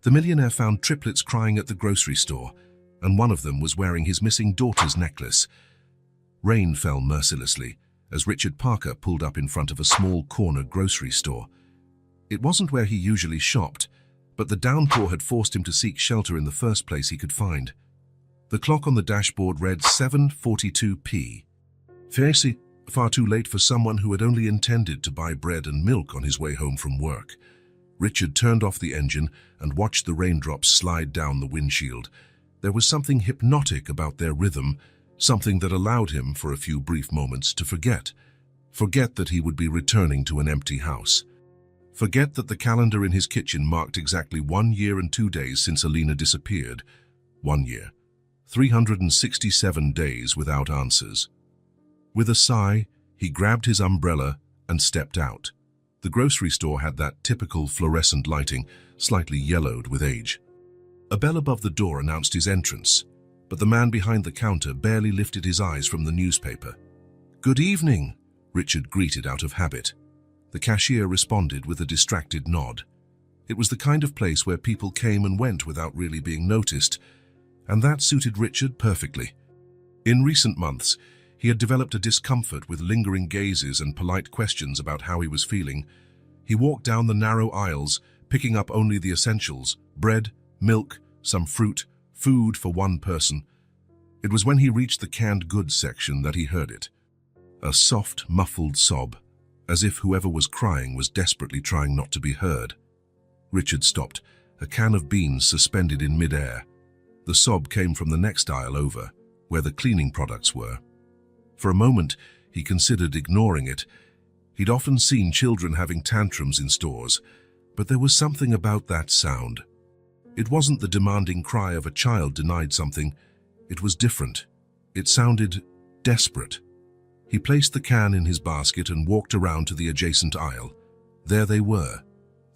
The millionaire found triplets crying at the grocery store, and one of them was wearing his missing daughter's necklace. Rain fell mercilessly as Richard Parker pulled up in front of a small corner grocery store. It wasn't where he usually shopped, but the downpour had forced him to seek shelter in the first place he could find. The clock on the dashboard read 7:42 p. Far too late for someone who had only intended to buy bread and milk on his way home from work. Richard turned off the engine and watched the raindrops slide down the windshield. There was something hypnotic about their rhythm, something that allowed him, for a few brief moments, to forget that he would be returning to an empty house. Forget that the calendar in his kitchen marked exactly 1 year and 2 days since Alina disappeared. 1 year. 367 days without answers. With a sigh, he grabbed his umbrella and stepped out. The grocery store had that typical fluorescent lighting, slightly yellowed with age. A bell above the door announced his entrance, but the man behind the counter barely lifted his eyes from the newspaper. "Good evening," Richard greeted out of habit. The cashier responded with a distracted nod. It was the kind of place where people came and went without really being noticed, and that suited Richard perfectly. In recent months, he had developed a discomfort with lingering gazes and polite questions about how he was feeling. He walked down the narrow aisles, picking up only the essentials: bread, milk, some fruit, food for one person. It was when he reached the canned goods section that he heard it. A soft, muffled sob, as if whoever was crying was desperately trying not to be heard. Richard stopped, a can of beans suspended in mid-air. The sob came from the next aisle over, where the cleaning products were. For a moment, he considered ignoring it. He'd often seen children having tantrums in stores, but there was something about that sound. It wasn't the demanding cry of a child denied something. It was different. It sounded desperate. He placed the can in his basket and walked around to the adjacent aisle. There they were,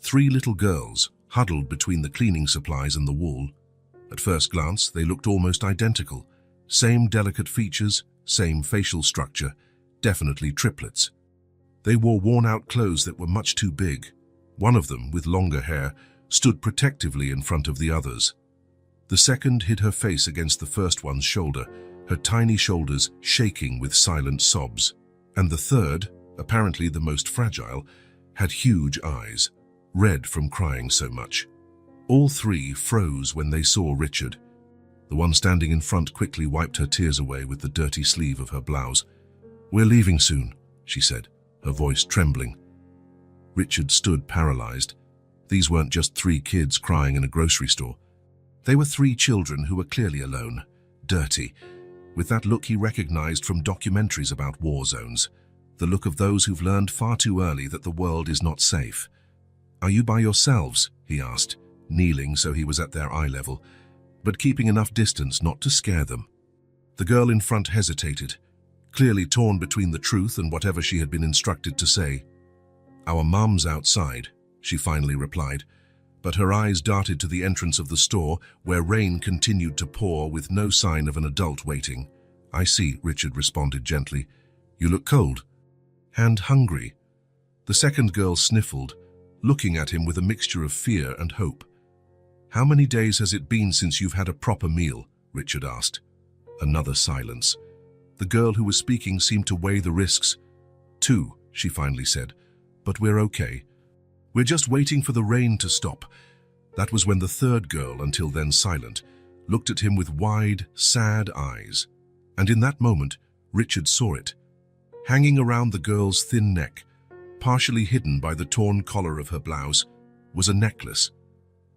3 little girls, huddled between the cleaning supplies and the wall. At first glance, they looked almost identical. Same delicate features, same facial structure, definitely triplets. They wore worn-out clothes that were much too big. One of them, with longer hair, stood protectively in front of the others. The second hid her face against the first one's shoulder, her tiny shoulders shaking with silent sobs. And the third, apparently the most fragile, had huge eyes, red from crying so much. All 3 froze when they saw Richard. The one standing in front quickly wiped her tears away with the dirty sleeve of her blouse. "We're leaving soon," she said, her voice trembling. Richard stood paralyzed. These weren't just 3 kids crying in a grocery store. They were 3 children who were clearly alone, dirty, with that look he recognized from documentaries about war zones, the look of those who've learned far too early that the world is not safe. "Are you by yourselves?" he asked, kneeling so he was at their eye level, but keeping enough distance not to scare them. The girl in front hesitated, clearly torn between the truth and whatever she had been instructed to say. "Our mum's outside," she finally replied, but her eyes darted to the entrance of the store, where rain continued to pour with no sign of an adult waiting. "I see," Richard responded gently. "You look cold. And hungry." The second girl sniffled, looking at him with a mixture of fear and hope. "How many days has it been since you've had a proper meal?" Richard asked. Another silence. The girl who was speaking seemed to weigh the risks. "2, she finally said, "but we're okay. We're just waiting for the rain to stop." That was when the third girl, until then silent, looked at him with wide, sad eyes. And in that moment, Richard saw it. Hanging around the girl's thin neck, partially hidden by the torn collar of her blouse, was a necklace.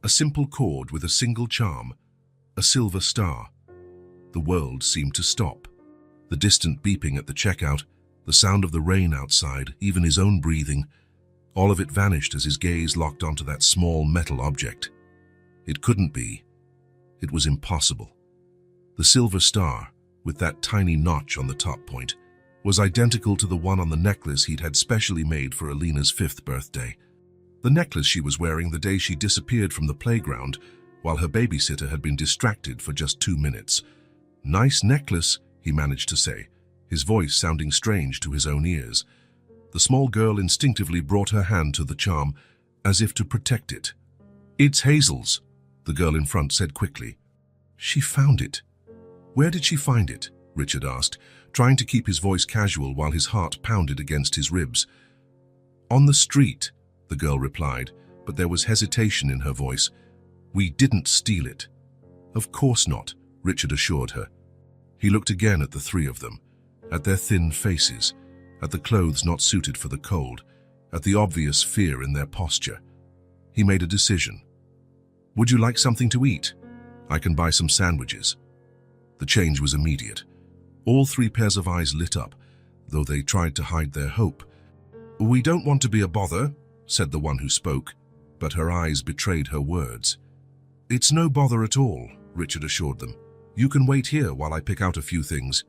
A simple cord with a single charm, a silver star. The world seemed to stop. The distant beeping at the checkout, the sound of the rain outside, even his own breathing, all of it vanished as his gaze locked onto that small metal object. It couldn't be. It was impossible. The silver star, with that tiny notch on the top point, was identical to the one on the necklace he'd had specially made for Alina's 5th birthday. The necklace she was wearing the day she disappeared from the playground, while her babysitter had been distracted for just 2 minutes. "Nice necklace," he managed to say, his voice sounding strange to his own ears. The small girl instinctively brought her hand to the charm, as if to protect it. "It's Hazel's," the girl in front said quickly. She found it. Where did she find it? Richard asked, trying to keep his voice casual while his heart pounded against his ribs. On the street, the girl replied, but there was hesitation in her voice. We didn't steal it. Of course not, Richard assured her. He looked again at the three of them, at their thin faces, at the clothes not suited for the cold, at the obvious fear in their posture. He made a decision. Would you like something to eat? I can buy some sandwiches. The change was immediate. All three pairs of eyes lit up, though they tried to hide their hope. We don't want to be a bother, said the one who spoke, but her eyes betrayed her words. It's no bother at all, Richard assured them. You can wait here while I pick out a few things.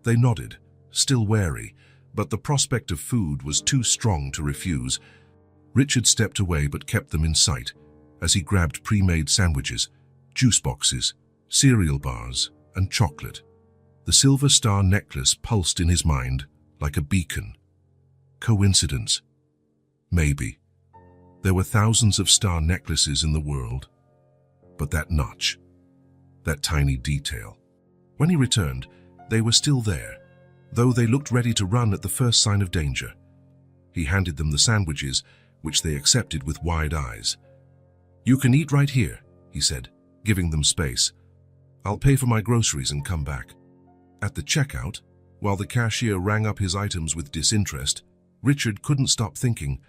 They nodded, still wary, but the prospect of food was too strong to refuse. Richard stepped away but kept them in sight as he grabbed pre-made sandwiches, juice boxes, cereal bars, and chocolate. The silver star necklace pulsed in his mind like a beacon. Coincidence? Maybe. There were thousands of star necklaces in the world. But that notch, that tiny detail. When he returned, they were still there, though they looked ready to run at the first sign of danger. He handed them the sandwiches, which they accepted with wide eyes. You can eat right here, he said, giving them space. I'll pay for my groceries and come back. At the checkout, while the cashier rang up his items with disinterest, Richard couldn't stop thinking.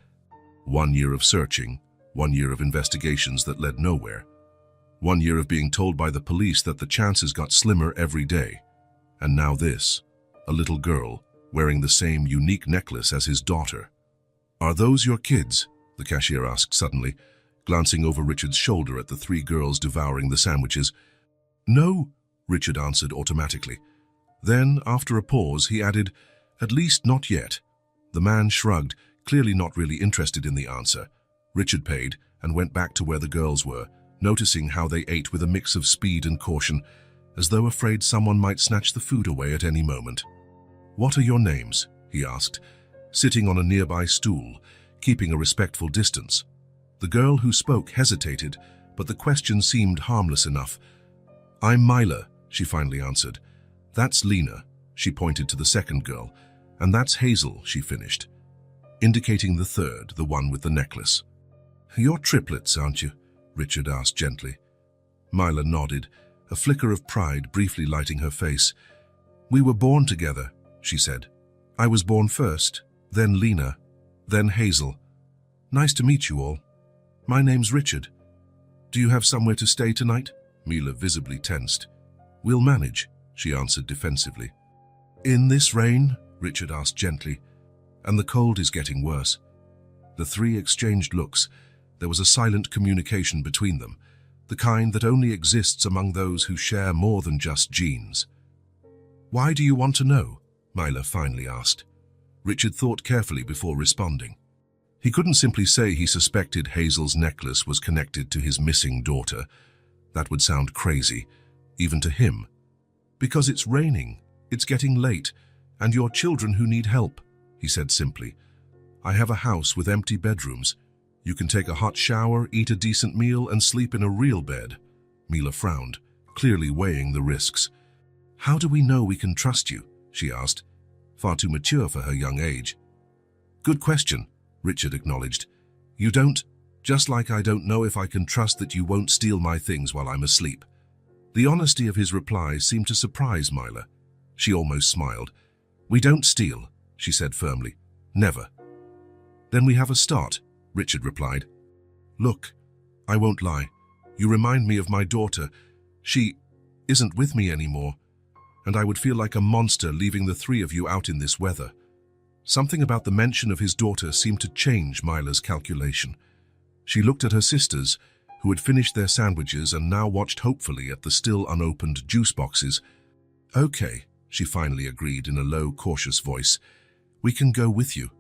1 year of searching, 1 year of investigations that led nowhere. 1 year of being told by the police that the chances got slimmer every day. And now this, a little girl, wearing the same unique necklace as his daughter. Are those your kids? The cashier asked suddenly, glancing over Richard's shoulder at the three girls devouring the sandwiches. No, Richard answered automatically. Then, after a pause, he added, at least not yet. The man shrugged, clearly not really interested in the answer. Richard paid and went back to where the girls were, noticing how they ate with a mix of speed and caution, as though afraid someone might snatch the food away at any moment. What are your names? He asked, sitting on a nearby stool, keeping a respectful distance. The girl who spoke hesitated, but the question seemed harmless enough. I'm Mila, she finally answered. That's Lena, she pointed to the second girl, and that's Hazel, she finished, indicating the third, the one with the necklace. You're triplets, aren't you? Richard asked gently. Mila nodded, a flicker of pride briefly lighting her face. We were born together, she said. I was born first, then Lena, then Hazel. Nice to meet you all. My name's Richard. Do you have somewhere to stay tonight? Mila visibly tensed. We'll manage, she answered defensively. In this rain? Richard asked gently. And the cold is getting worse. The three exchanged looks. There was a silent communication between them, the kind that only exists among those who share more than just genes. Why do you want to know? Mila finally asked. Richard thought carefully before responding. He couldn't simply say he suspected Hazel's necklace was connected to his missing daughter. That would sound crazy, even to him. Because it's raining, it's getting late, and you're children who need help, he said simply. I have a house with empty bedrooms. You can take a hot shower, eat a decent meal, and sleep in a real bed. Mila frowned, clearly weighing the risks. How do we know we can trust you? She asked, far too mature for her young age. Good question, Richard acknowledged. You don't, just like I don't know if I can trust that you won't steal my things while I'm asleep. The honesty of his reply seemed to surprise Mila. She almost smiled. We don't steal, she said firmly. Never. Then we have a start, Richard replied. Look, I won't lie. You remind me of my daughter. She isn't with me anymore, and I would feel like a monster leaving the three of you out in this weather. Something about the mention of his daughter seemed to change Mila's calculation. She looked at her sisters, who had finished their sandwiches and now watched hopefully at the still unopened juice boxes. Okay, she finally agreed in a low, cautious voice. We can go with you.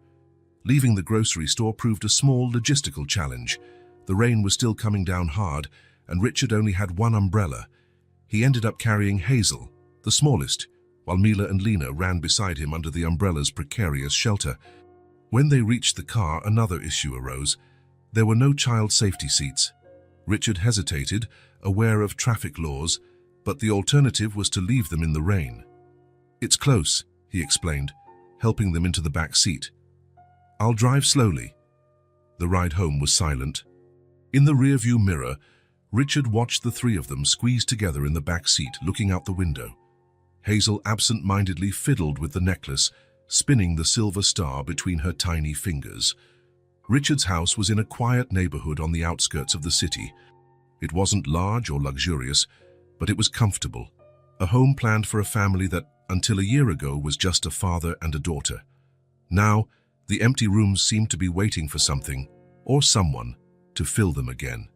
Leaving the grocery store proved a small logistical challenge. The rain was still coming down hard, and Richard only had one umbrella. He ended up carrying Hazel, the smallest, while Mila and Lena ran beside him under the umbrella's precarious shelter. When they reached the car, another issue arose. There were no child safety seats. Richard hesitated, aware of traffic laws, but the alternative was to leave them in the rain. "It's close," he explained, helping them into the back seat. "I'll drive slowly." The ride home was silent. In the rearview mirror, Richard watched the three of them squeeze together in the back seat, looking out the window. Hazel absent-mindedly fiddled with the necklace, spinning the silver star between her tiny fingers. Richard's house was in a quiet neighborhood on the outskirts of the city. It wasn't large or luxurious, but it was comfortable. A home planned for a family that, until a year ago, was just a father and a daughter. Now, the empty rooms seemed to be waiting for something, or someone, to fill them again.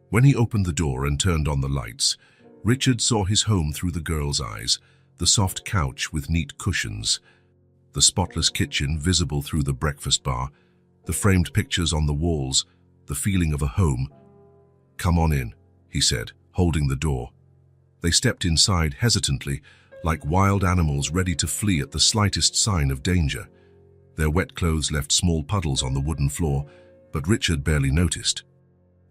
When he opened the door and turned on the lights, Richard saw his home through the girl's eyes, the soft couch with neat cushions, the spotless kitchen visible through the breakfast bar, the framed pictures on the walls, the feeling of a home. "Come on in," he said, holding the door. They stepped inside hesitantly, like wild animals ready to flee at the slightest sign of danger. Their wet clothes left small puddles on the wooden floor, but Richard barely noticed.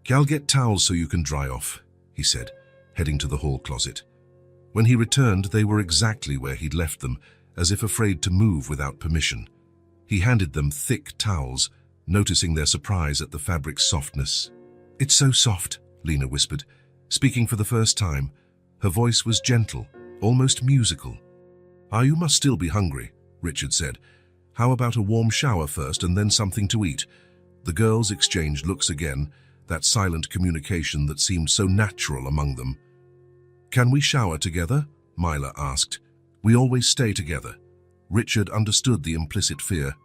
"I'll get towels so you can dry off," he said, heading to the hall closet. When he returned, they were exactly where he'd left them, as if afraid to move without permission. He handed them thick towels, noticing their surprise at the fabric's softness. "It's so soft," Lena whispered, speaking for the first time. Her voice was gentle, almost musical. "You must still be hungry," Richard said. "How about a warm shower first and then something to eat?" The girls exchanged looks again, that silent communication that seemed so natural among them. "Can we shower together?" Myla asked. "We always stay together." Richard understood the implicit fear.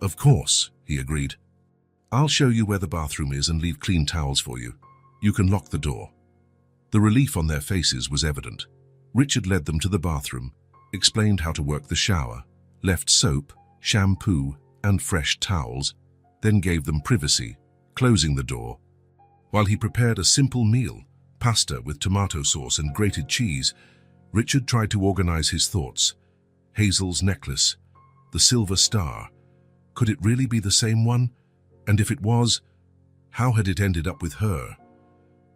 "Of course," he agreed. "I'll show you where the bathroom is and leave clean towels for you. You can lock the door." The relief on their faces was evident. Richard led them to the bathroom, explained how to work the shower, left soap, shampoo, and fresh towels, then gave them privacy, closing the door. While he prepared a simple meal, pasta with tomato sauce and grated cheese, Richard tried to organize his thoughts. Hazel's necklace, the silver star. Could it really be the same one? And if it was, how had it ended up with her?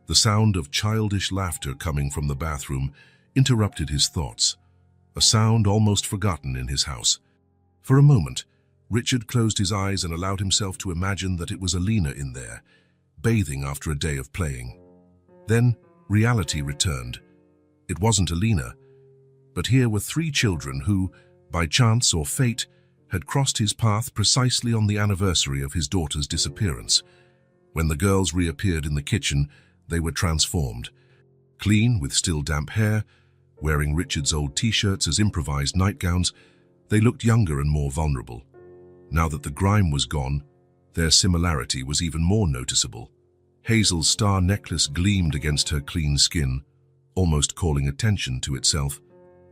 The sound of childish laughter coming from the bathroom interrupted his thoughts, a sound almost forgotten in his house. For a moment, Richard closed his eyes and allowed himself to imagine that it was Alina in there, bathing after a day of playing. Then reality returned. It wasn't Alina, but here were three children who, by chance or fate, had crossed his path precisely on the anniversary of his daughter's disappearance. When the girls reappeared in the kitchen, they were transformed. Clean, with still damp hair, wearing Richard's old t-shirts as improvised nightgowns, they looked younger and more vulnerable. Now that the grime was gone, their similarity was even more noticeable. Hazel's star necklace gleamed against her clean skin, almost calling attention to itself.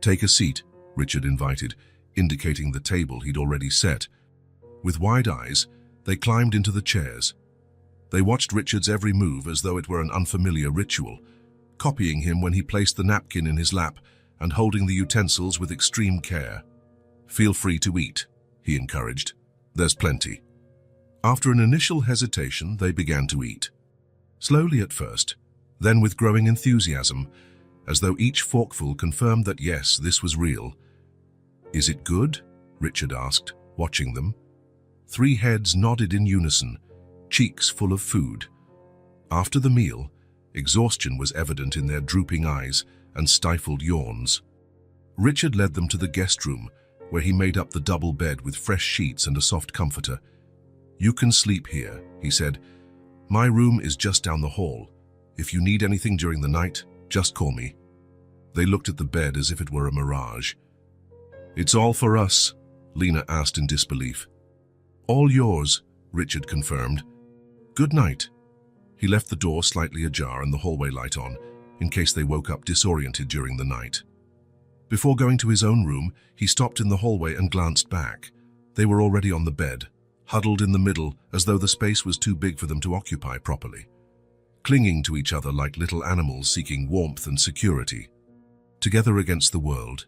"Take a seat," Richard invited, indicating the table he'd already set. With wide eyes, they climbed into the chairs. They watched Richard's every move as though it were an unfamiliar ritual, copying him when he placed the napkin in his lap and holding the utensils with extreme care. "Feel free to eat," he encouraged. "There's plenty." After an initial hesitation, they began to eat. Slowly at first, then with growing enthusiasm, as though each forkful confirmed that yes, this was real. "Is it good?" Richard asked, watching them. Three heads nodded in unison, cheeks full of food. After the meal, exhaustion was evident in their drooping eyes and stifled yawns. Richard led them to the guest room, where he made up the double bed with fresh sheets and a soft comforter. "You can sleep here," he said. "My room is just down the hall. If you need anything during the night, just call me." They looked at the bed as if it were a mirage. "It's all for us?" Lena asked in disbelief. "All yours," Richard confirmed. "Good night." He left the door slightly ajar and the hallway light on, in case they woke up disoriented during the night. Before going to his own room, he stopped in the hallway and glanced back. They were already on the bed, huddled in the middle as though the space was too big for them to occupy properly, clinging to each other like little animals seeking warmth and security. Together against the world.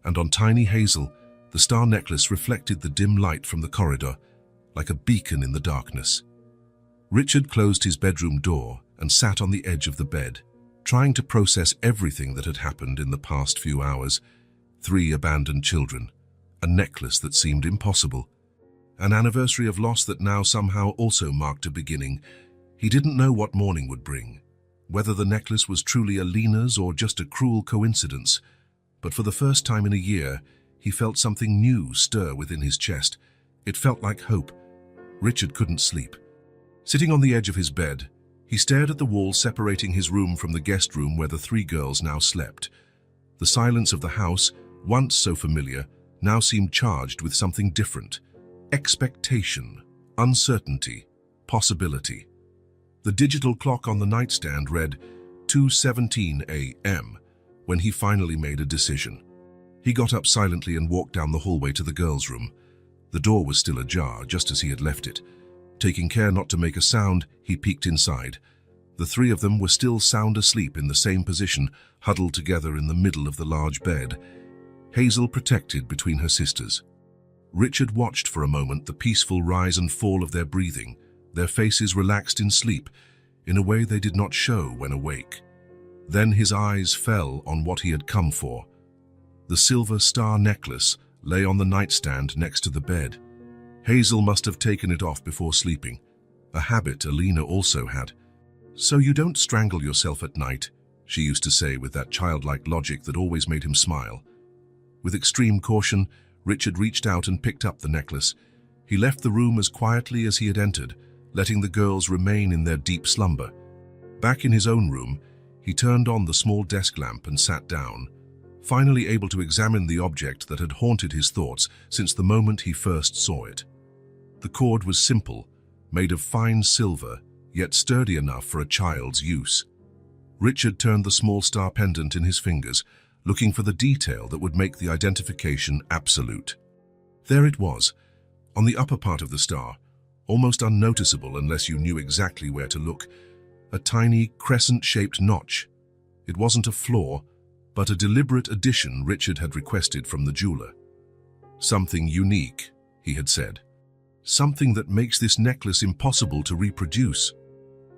And on tiny Hazel, the star necklace reflected the dim light from the corridor, like a beacon in the darkness. Richard closed his bedroom door and sat on the edge of the bed, trying to process everything that had happened in the past few hours. 3 abandoned children, a necklace that seemed impossible, an anniversary of loss that now somehow also marked a beginning. He didn't know what morning would bring, whether the necklace was truly Alina's or just a cruel coincidence. But for the first time in a year, he felt something new stir within his chest. It felt like hope. Richard couldn't sleep. Sitting on the edge of his bed, he stared at the wall separating his room from the guest room where the 3 girls now slept. The silence of the house, once so familiar, now seemed charged with something different. Expectation, uncertainty, possibility. The digital clock on the nightstand read 2:17 a.m. when he finally made a decision. He got up silently and walked down the hallway to the girls' room. The door was still ajar, just as he had left it. Taking care not to make a sound, he peeked inside. The 3 of them were still sound asleep in the same position, huddled together in the middle of the large bed, Hazel protected between her sisters. Richard watched for a moment the peaceful rise and fall of their breathing, their faces relaxed in sleep, in a way they did not show when awake. Then his eyes fell on what he had come for. The silver star necklace lay on the nightstand next to the bed. Hazel must have taken it off before sleeping, a habit Alina also had. "So you don't strangle yourself at night," she used to say with that childlike logic that always made him smile. With extreme caution, Richard reached out and picked up the necklace. He left the room as quietly as he had entered, letting the girls remain in their deep slumber. Back in his own room, he turned on the small desk lamp and sat down, finally able to examine the object that had haunted his thoughts since the moment he first saw it. The cord was simple, made of fine silver, yet sturdy enough for a child's use. Richard turned the small star pendant in his fingers, looking for the detail that would make the identification absolute. There it was, on the upper part of the star, almost unnoticeable unless you knew exactly where to look, a tiny crescent-shaped notch. It wasn't a flaw, but a deliberate addition Richard had requested from the jeweler. "Something unique," he had said. "Something that makes this necklace impossible to reproduce."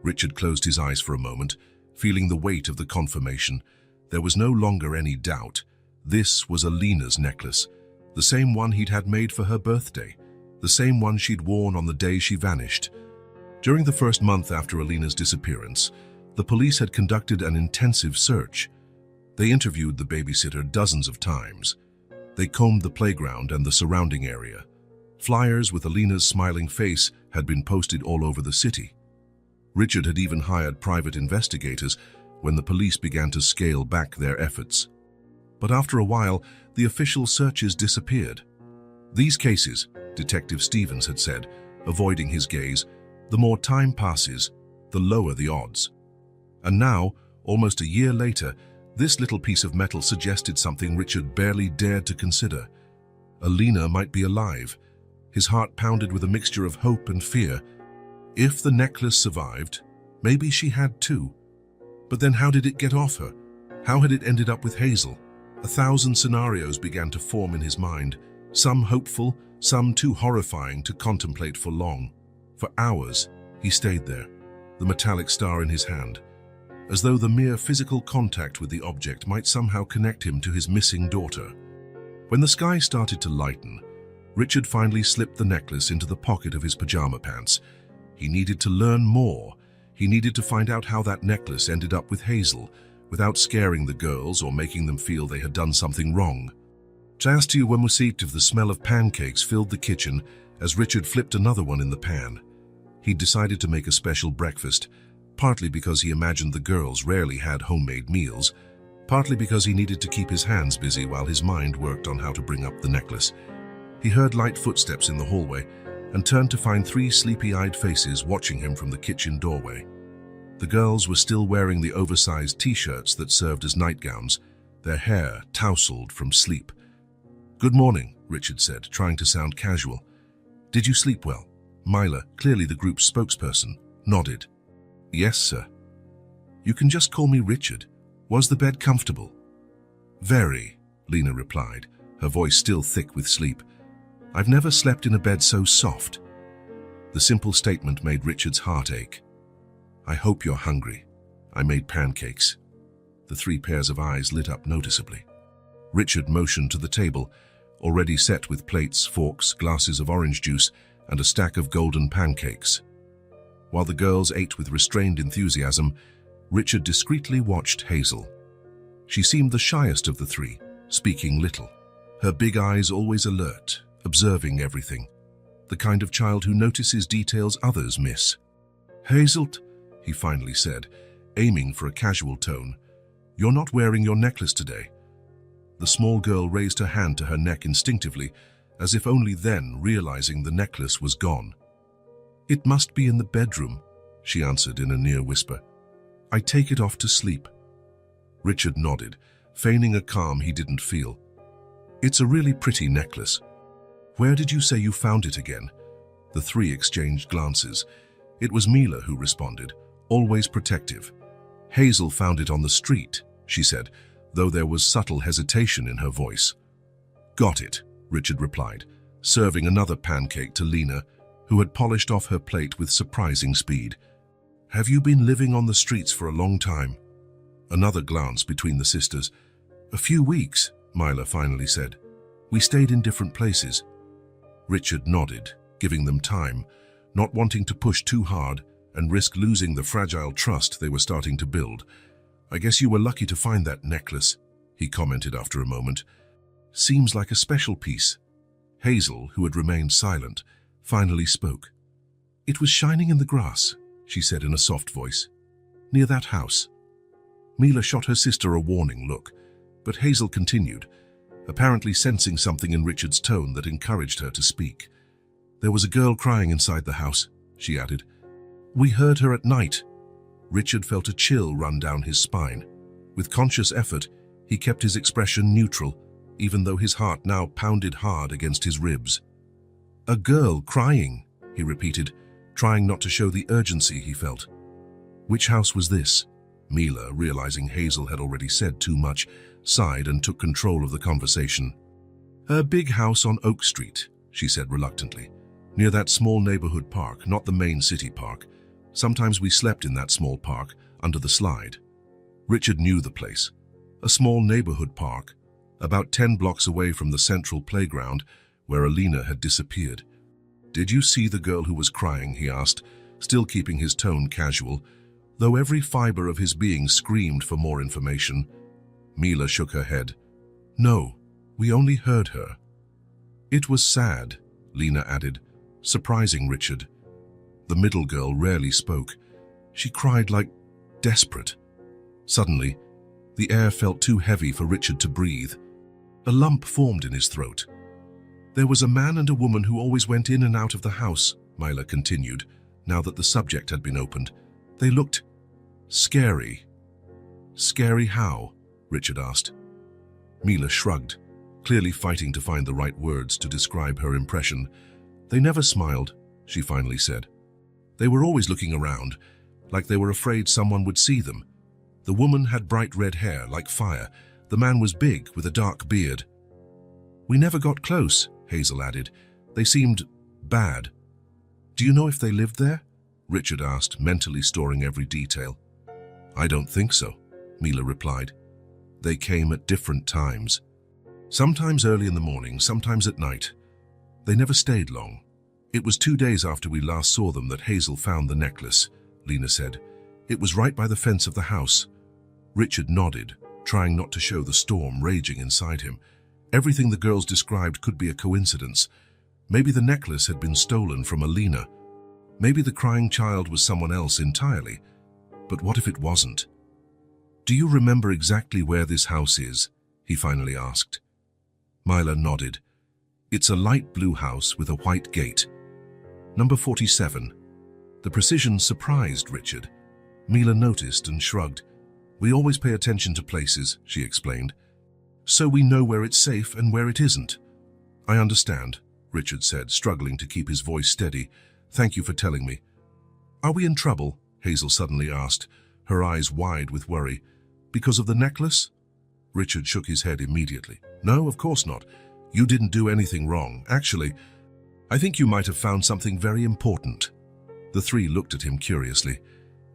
Richard closed his eyes for a moment, feeling the weight of the confirmation. There was no longer any doubt. This was Alina's necklace, the same one he'd had made for her birthday, the same one she'd worn on the day she vanished. During the first month after Alina's disappearance, the police had conducted an intensive search. They interviewed the babysitter dozens of times. They combed the playground and the surrounding area. Flyers with Alina's smiling face had been posted all over the city. Richard had even hired private investigators when the police began to scale back their efforts. But after a while, the official searches disappeared. "These cases," Detective Stevens had said, avoiding his gaze, "the more time passes, the lower the odds." And now, almost a year later, this little piece of metal suggested something Richard barely dared to consider. Alina might be alive. His heart pounded with a mixture of hope and fear. If the necklace survived, maybe she had too. But then how did it get off her? How had it ended up with Hazel? 1,000 scenarios began to form in his mind, some hopeful, some too horrifying to contemplate for long. For hours, he stayed there, the metallic star in his hand, as though the mere physical contact with the object might somehow connect him to his missing daughter. When the sky started to lighten, Richard finally slipped the necklace into the pocket of his pajama pants. He needed to learn more. He needed to find out how that necklace ended up with Hazel, without scaring the girls or making them feel they had done something wrong. Just when we seeped of the smell of pancakes filled the kitchen as Richard flipped another one in the pan. He'd decided to make a special breakfast, partly because he imagined the girls rarely had homemade meals, partly because he needed to keep his hands busy while his mind worked on how to bring up the necklace. He heard light footsteps in the hallway and turned to find 3 sleepy-eyed faces watching him from the kitchen doorway. The girls were still wearing the oversized t-shirts that served as nightgowns, their hair tousled from sleep. "Good morning," Richard said, trying to sound casual. "Did you sleep well?" Myla, clearly the group's spokesperson, nodded. "Yes, sir." "You can just call me Richard. Was the bed comfortable?" "Very," Lena replied, her voice still thick with sleep. "I've never slept in a bed so soft." The simple statement made Richard's heart ache. "I hope you're hungry. I made pancakes." The three pairs of eyes lit up noticeably. Richard motioned to the table, already set with plates, forks, glasses of orange juice, and a stack of golden pancakes. While the girls ate with restrained enthusiasm, Richard discreetly watched Hazel. She seemed the shyest of the three, speaking little. Her big eyes always alert, observing everything. The kind of child who notices details others miss. "Hazel," he finally said, aiming for a casual tone, "you're not wearing your necklace today." The small girl raised her hand to her neck instinctively, as if only then realizing the necklace was gone. "It must be in the bedroom," she answered in a near whisper. "I take it off to sleep." Richard nodded, feigning a calm he didn't feel. "It's a really pretty necklace. Where did you say you found it again?" The three exchanged glances. It was Mila who responded, always protective. "Hazel found it on the street," she said, though there was subtle hesitation in her voice. "Got it," Richard replied, serving another pancake to Lena, who had polished off her plate with surprising speed. "Have you been living on the streets for a long time?" Another glance between the sisters. "A few weeks," Mila finally said. "We stayed in different places." Richard nodded, giving them time, not wanting to push too hard and risk losing the fragile trust they were starting to build. "I guess you were lucky to find that necklace," he commented after a moment. "Seems like a special piece." Hazel, who had remained silent, finally spoke. "It was shining in the grass," she said in a soft voice. "Near that house." Mila shot her sister a warning look, but Hazel continued, apparently sensing something in Richard's tone that encouraged her to speak. "There was a girl crying inside the house," she added. "We heard her at night." Richard felt a chill run down his spine. With conscious effort, he kept his expression neutral, even though his heart now pounded hard against his ribs. "A girl crying," he repeated, trying not to show the urgency he felt. "Which house was this?" Mila, realizing Hazel had already said too much, sighed and took control of the conversation. "A big house on Oak Street," she said reluctantly. "Near that small neighborhood park, not the main city park. Sometimes we slept in that small park, under the slide." Richard knew the place. A small neighborhood park, about 10 blocks away from the central playground where Alina had disappeared. "Did you see the girl who was crying?" he asked, still keeping his tone casual, though every fiber of his being screamed for more information. Mila shook her head. "No, we only heard her." "It was sad," Lena added, surprising Richard. The middle girl rarely spoke. She cried like desperate. Suddenly, the air felt too heavy for Richard to breathe. A lump formed in his throat. "There was a man and a woman who always went in and out of the house," Mila continued, now that the subject had been opened. "They looked scary." "Scary how?" Richard asked. Mila shrugged, clearly fighting to find the right words to describe her impression. "They never smiled," she finally said. "They were always looking around, like they were afraid someone would see them. The woman had bright red hair, like fire. The man was big, with a dark beard." "We never got close," Hazel added. "They seemed bad." "Do you know if they lived there?" Richard asked, mentally storing every detail. "I don't think so," Mila replied. "They came at different times. Sometimes early in the morning, sometimes at night. They never stayed long. It was 2 days after we last saw them that Hazel found the necklace," Lena said. "It was right by the fence of the house." Richard nodded, trying not to show the storm raging inside him. Everything the girls described could be a coincidence. Maybe the necklace had been stolen from Alina. Maybe the crying child was someone else entirely. But what if it wasn't? "Do you remember exactly where this house is?" he finally asked. Mila nodded. "It's a light blue house with a white gate. Number 47. The precision surprised Richard. Mila noticed and shrugged. "We always pay attention to places," she explained, "so we know where it's safe and where it isn't." "I understand," Richard said, struggling to keep his voice steady. "Thank you for telling me." "Are we in trouble?" Hazel suddenly asked, her eyes wide with worry. "Because of the necklace?" Richard shook his head immediately. "No, of course not. You didn't do anything wrong. Actually, I think you might have found something very important. The three looked at him curiously,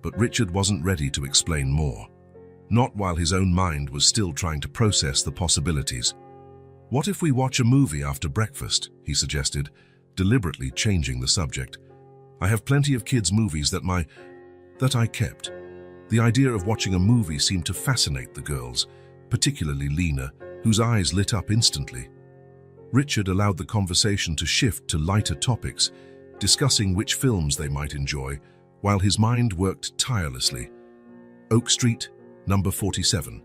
but Richard wasn't ready to explain more. Not while his own mind was still trying to process the possibilities. What if we watch a movie after breakfast, he suggested, deliberately changing the subject. I have plenty of kids' movies that I kept. The idea of watching a movie seemed to fascinate the girls, particularly Lena, whose eyes lit up instantly. Richard allowed the conversation to shift to lighter topics, discussing which films they might enjoy, while his mind worked tirelessly. Oak Street, number 47.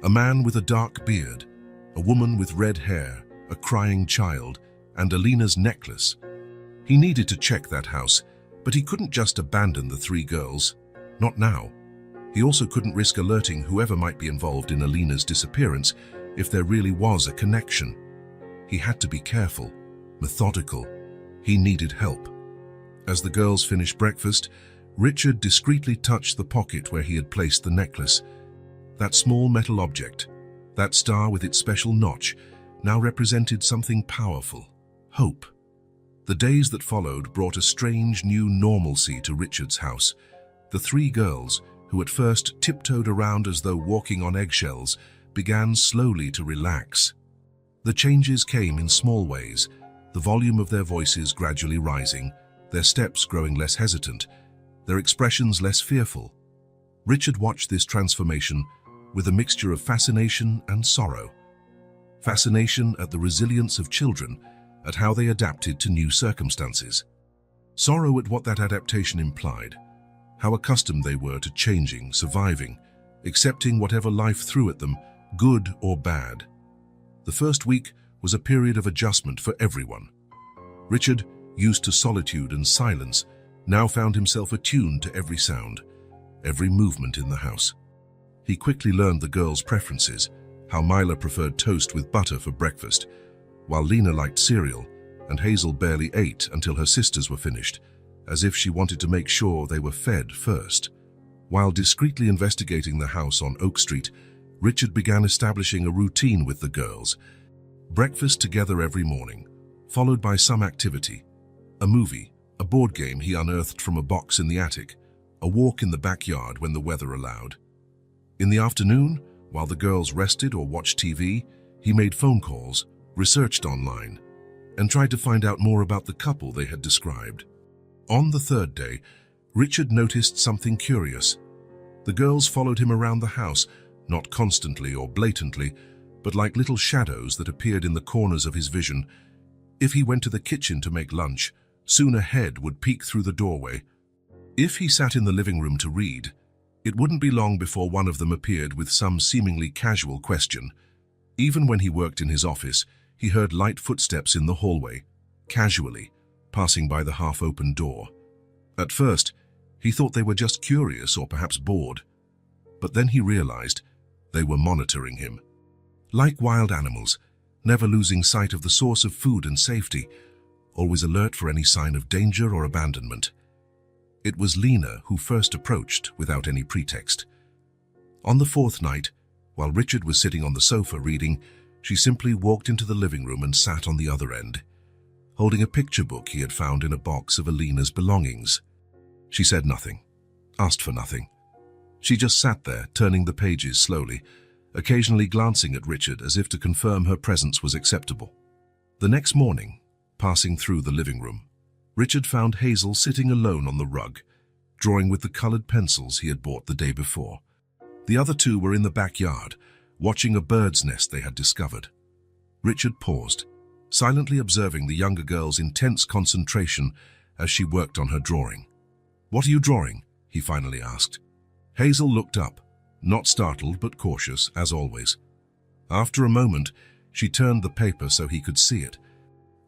A man with a dark beard, a woman with red hair, a crying child, and Alina's necklace. He needed to check that house, but he couldn't just abandon the three girls. Not now. He also couldn't risk alerting whoever might be involved in Alina's disappearance if there really was a connection. He had to be careful, methodical. He needed help. As the girls finished breakfast, Richard discreetly touched the pocket where he had placed the necklace. That small metal object, that star with its special notch, now represented something powerful: hope. The days that followed brought a strange new normalcy to Richard's house. The three girls, who at first tiptoed around as though walking on eggshells, began slowly to relax. The changes came in small ways, the volume of their voices gradually rising, their steps growing less hesitant, their expressions less fearful. Richard watched this transformation with a mixture of fascination and sorrow. Fascination at the resilience of children, at how they adapted to new circumstances. Sorrow at what that adaptation implied, how accustomed they were to changing, surviving, accepting whatever life threw at them, good or bad. The first week was a period of adjustment for everyone. Richard, used to solitude and silence, now found himself attuned to every sound, every movement in the house. He quickly learned the girls' preferences, how Mila preferred toast with butter for breakfast, while Lena liked cereal, and Hazel barely ate until her sisters were finished, as if she wanted to make sure they were fed first. While discreetly investigating the house on Oak Street, Richard began establishing a routine with the girls. Breakfast together every morning, followed by some activity. A movie, a board game he unearthed from a box in the attic, a walk in the backyard when the weather allowed. In the afternoon, while the girls rested or watched TV, he made phone calls, researched online, and tried to find out more about the couple they had described. On the third day, Richard noticed something curious. The girls followed him around the house, not constantly or blatantly, but like little shadows that appeared in the corners of his vision. If he went to the kitchen to make lunch, soon a head would peek through the doorway. If he sat in the living room to read, it wouldn't be long before one of them appeared with some seemingly casual question. Even when he worked in his office, he heard light footsteps in the hallway, casually, passing by the half-open door. At first, he thought they were just curious or perhaps bored. But then he realized they were monitoring him. Like wild animals, never losing sight of the source of food and safety, always alert for any sign of danger or abandonment. It was Lena who first approached without any pretext. On the fourth night, while Richard was sitting on the sofa reading, she simply walked into the living room and sat on the other end, holding a picture book he had found in a box of Alina's belongings. She said nothing, asked for nothing. She just sat there, turning the pages slowly, occasionally glancing at Richard as if to confirm her presence was acceptable. The next morning, passing through the living room, Richard found Hazel sitting alone on the rug, drawing with the colored pencils he had bought the day before. The other two were in the backyard, watching a bird's nest they had discovered. Richard paused, silently observing the younger girl's intense concentration as she worked on her drawing. "What are you drawing?" he finally asked. Hazel looked up, not startled but cautious, as always. After a moment, she turned the paper so he could see it.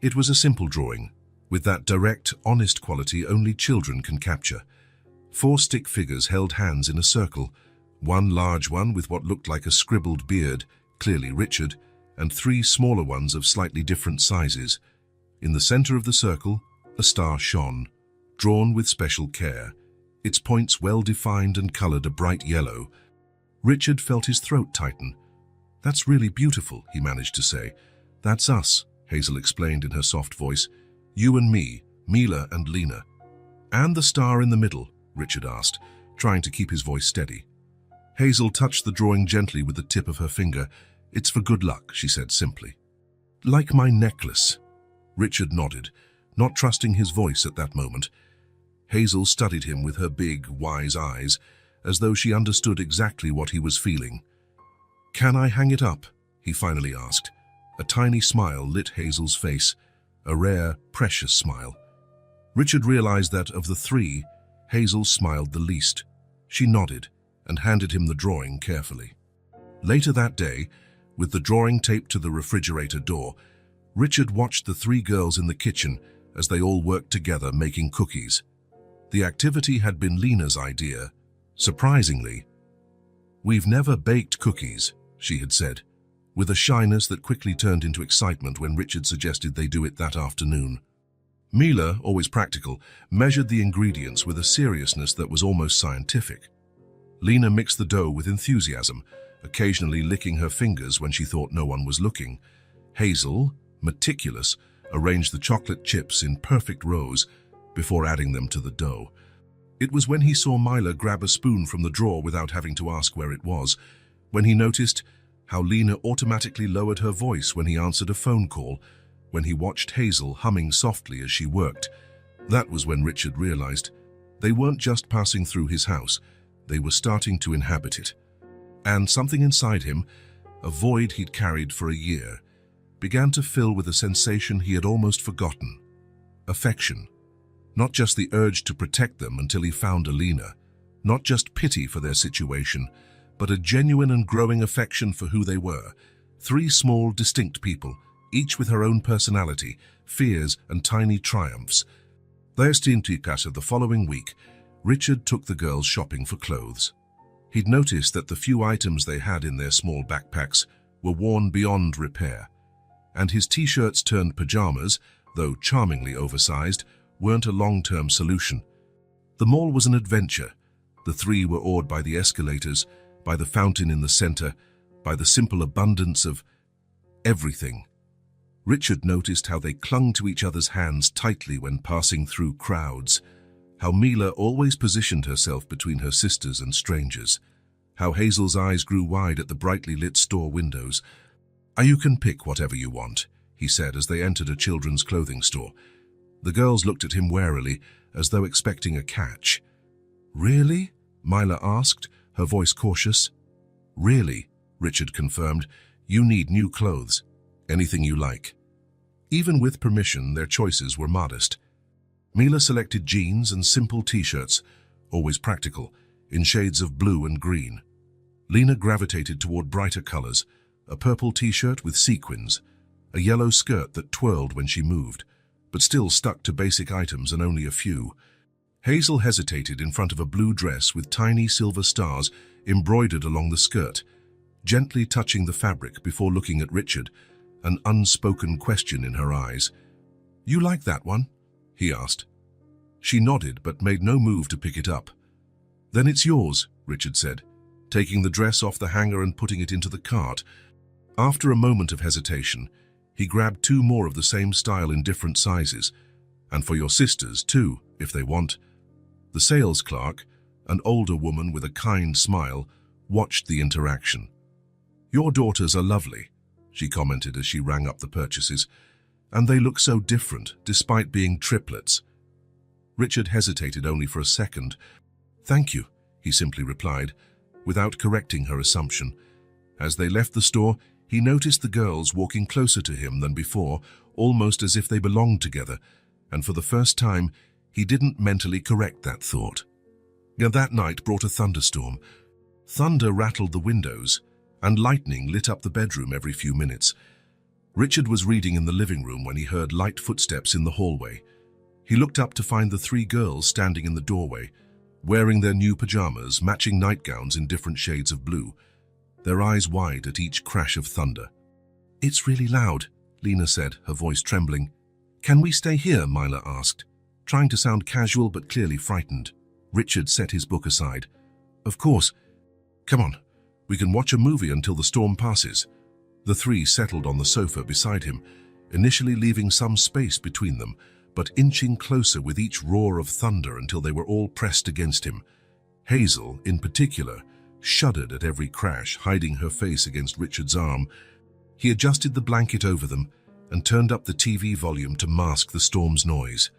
It was a simple drawing, with that direct, honest quality only children can capture. 4 stick figures held hands in a circle, one large one with what looked like a scribbled beard, clearly Richard, and 3 smaller ones of slightly different sizes. In the center of the circle, a star shone, drawn with special care, its points well defined and colored a bright yellow. Richard felt his throat tighten. "That's really beautiful," he managed to say. "That's us," Hazel explained in her soft voice. You and me, Mila and Lena. And the star in the middle, Richard asked, trying to keep his voice steady. Hazel touched the drawing gently with the tip of her finger. It's for good luck, she said simply. Like my necklace. Richard nodded, not trusting his voice at that moment. Hazel studied him with her big, wise eyes, as though she understood exactly what he was feeling. Can I hang it up? He finally asked. A tiny smile lit Hazel's face, a rare, precious smile. Richard realized that of the three, Hazel smiled the least. She nodded and handed him the drawing carefully. Later that day, with the drawing taped to the refrigerator door, Richard watched the three girls in the kitchen as they all worked together making cookies. The activity had been Lena's idea. Surprisingly, "We've never baked cookies," she had said, with a shyness that quickly turned into excitement when Richard suggested they do it that afternoon. Mila, always practical, measured the ingredients with a seriousness that was almost scientific. Lena mixed the dough with enthusiasm, occasionally licking her fingers when she thought no one was looking. Hazel, meticulous, arranged the chocolate chips in perfect rows before adding them to the dough. It was when he saw Mila grab a spoon from the drawer without having to ask where it was, when he noticed how Lena automatically lowered her voice when he answered a phone call, when he watched Hazel humming softly as she worked. That was when Richard realized they weren't just passing through his house, they were starting to inhabit it. And something inside him, a void he'd carried for a year, began to fill with a sensation he had almost forgotten. Affection. Not just the urge to protect them until he found Alina, not just pity for their situation, but a genuine and growing affection for who they were. Three small, distinct people, each with her own personality, fears, and tiny triumphs. The following week, Richard took the girls shopping for clothes. He'd noticed that the few items they had in their small backpacks were worn beyond repair, and his t-shirts turned pajamas, though charmingly oversized, weren't a long-term solution. The mall was an adventure. The three were awed by the escalators, by the fountain in the center, by the simple abundance of everything. Richard noticed how they clung to each other's hands tightly when passing through crowds, how Mila always positioned herself between her sisters and strangers, how Hazel's eyes grew wide at the brightly lit store windows. You can pick whatever you want," he said as they entered a children's clothing store. The girls looked at him warily, as though expecting a catch. "Really?" Mila asked, her voice cautious. "Really," Richard confirmed. "You need new clothes. Anything you like." Even with permission, their choices were modest. Mila selected jeans and simple t-shirts, always practical, in shades of blue and green. Lena gravitated toward brighter colors, a purple t-shirt with sequins, a yellow skirt that twirled when she moved, but still stuck to basic items and only a few. Hazel hesitated in front of a blue dress with tiny silver stars embroidered along the skirt, gently touching the fabric before looking at Richard, an unspoken question in her eyes. "You like that one?" he asked. She nodded but made no move to pick it up. "Then it's yours," Richard said, taking the dress off the hanger and putting it into the cart. After a moment of hesitation, he grabbed two more of the same style in different sizes, and for your sisters too, if they want. The sales clerk, an older woman with a kind smile, watched the interaction. "Your daughters are lovely," she commented as she rang up the purchases, "and they look so different, despite being triplets." Richard hesitated only for a second. "Thank you," he simply replied, without correcting her assumption. As they left the store, he noticed the girls walking closer to him than before, almost as if they belonged together, and for the first time, he didn't mentally correct that thought. That night brought a thunderstorm. Thunder rattled the windows, and lightning lit up the bedroom every few minutes. Richard was reading in the living room when he heard light footsteps in the hallway. He looked up to find the three girls standing in the doorway, wearing their new pajamas, matching nightgowns in different shades of blue, their eyes wide at each crash of thunder. "It's really loud," Lena said, her voice trembling. "Can we stay here?" Mila asked, trying to sound casual but clearly frightened. Richard set his book aside. "Of course. Come on, we can watch a movie until the storm passes." The three settled on the sofa beside him, initially leaving some space between them, but inching closer with each roar of thunder until they were all pressed against him. Hazel, in particular, shuddered at every crash, hiding her face against Richard's arm. He adjusted the blanket over them and turned up the TV volume to mask the storm's noise.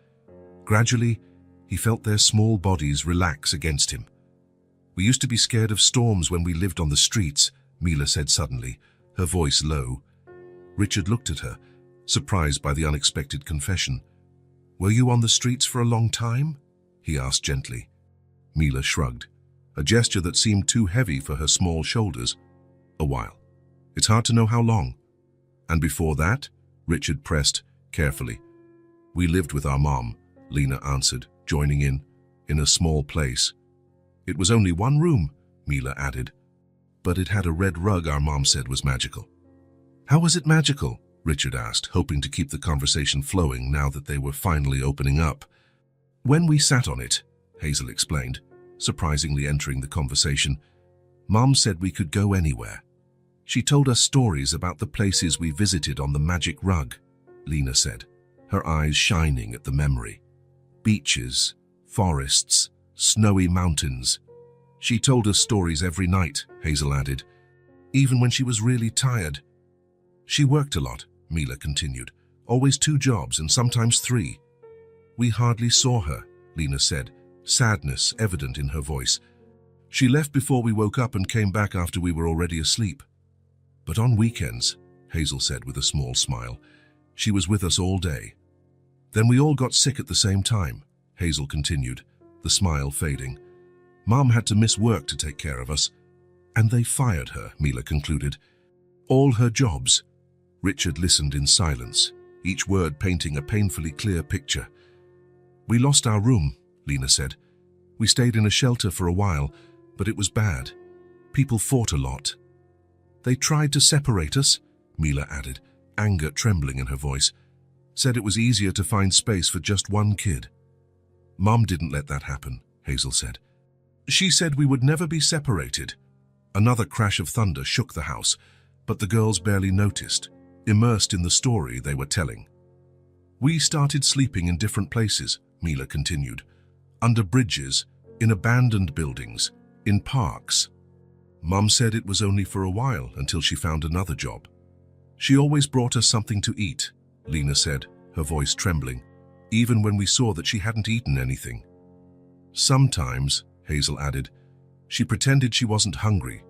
Gradually, he felt their small bodies relax against him. "We used to be scared of storms when we lived on the streets," Mila said suddenly, her voice low. Richard looked at her, surprised by the unexpected confession. "Were you on the streets for a long time?" he asked gently. Mila shrugged, a gesture that seemed too heavy for her small shoulders. "A while. It's hard to know how long." "And before that?" Richard pressed carefully. "We lived with our mom," Lena answered, joining in a small place. "It was only one room," Mila added. "But it had a red rug our mom said was magical." "How was it magical?" Richard asked, hoping to keep the conversation flowing now that they were finally opening up. "When we sat on it," Hazel explained, surprisingly entering the conversation, "Mom said we could go anywhere. She told us stories about the places we visited on the magic rug," Lena said, her eyes shining at the memory. "Beaches, forests, snowy mountains. She told us stories every night," Hazel added, "even when she was really tired. She worked a lot," Mila continued, "always 2 jobs and sometimes 3. We hardly saw her," Lena said, sadness evident in her voice. "She left before we woke up and came back after we were already asleep. But on weekends," Hazel said with a small smile, "she was with us all day. Then we all got sick at the same time," Hazel continued, the smile fading. "Mom had to miss work to take care of us. And they fired her," Mila concluded. "All her jobs." Richard listened in silence, each word painting a painfully clear picture. "We lost our room," Lena said. "We stayed in a shelter for a while, but it was bad. People fought a lot. They tried to separate us," Mila added, anger trembling in her voice. "Said it was easier to find space for just one kid." "Mom didn't let that happen," Hazel said. "She said we would never be separated." Another crash of thunder shook the house, but the girls barely noticed, immersed in the story they were telling. "We started sleeping in different places," Mila continued. "Under bridges, in abandoned buildings, in parks. Mom said it was only for a while until she found another job. She always brought us something to eat," Lena said, her voice trembling, "even when we saw that she hadn't eaten anything. Sometimes," Hazel added, "she pretended she wasn't hungry,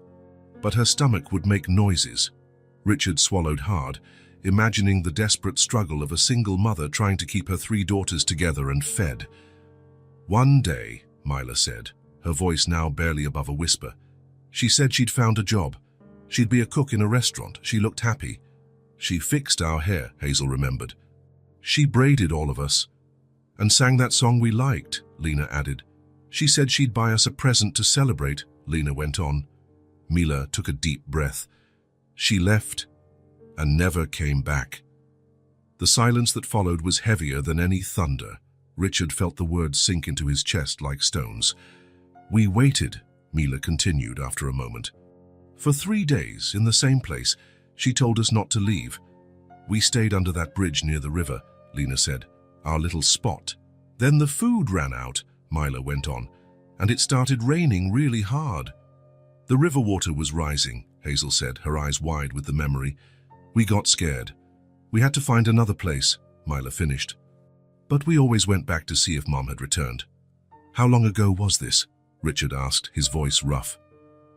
but her stomach would make noises." Richard swallowed hard, imagining the desperate struggle of a single mother trying to keep her 3 daughters together and fed. "One day," Mila said, her voice now barely above a whisper, "she said she'd found a job. She'd be a cook in a restaurant. She looked happy. She fixed our hair," Hazel remembered. "She braided all of us and sang that song we liked," Lena added. "She said she'd buy us a present to celebrate," Lena went on. Mila took a deep breath. "She left and never came back." The silence that followed was heavier than any thunder. Richard felt the words sink into his chest like stones. "We waited," Mila continued after a moment. "For 3 days in the same place. She told us not to leave. We stayed under that bridge near the river," Lena said, "our little spot. Then the food ran out," Mila went on, "and it started raining really hard. The river water was rising," Hazel said, her eyes wide with the memory. "We got scared. We had to find another place," Mila finished. "But we always went back to see if Mom had returned." "How long ago was this?" Richard asked, his voice rough.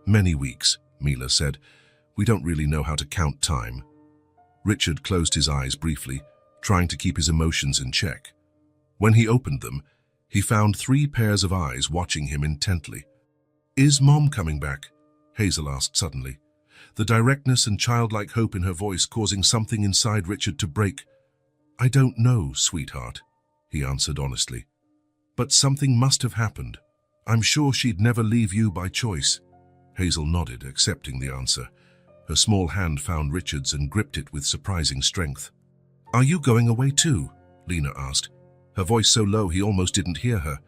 "Many weeks," Mila said. "We don't really know how to count time." Richard closed his eyes briefly, trying to keep his emotions in check. When he opened them, he found 3 pairs of eyes watching him intently. "Is Mom coming back?" Hazel asked suddenly, the directness and childlike hope in her voice causing something inside Richard to break. "I don't know, sweetheart," he answered honestly. "But something must have happened. I'm sure she'd never leave you by choice." Hazel nodded, accepting the answer. Her small hand found Richard's and gripped it with surprising strength. "Are you going away too?" Lena asked, her voice so low he almost didn't hear her.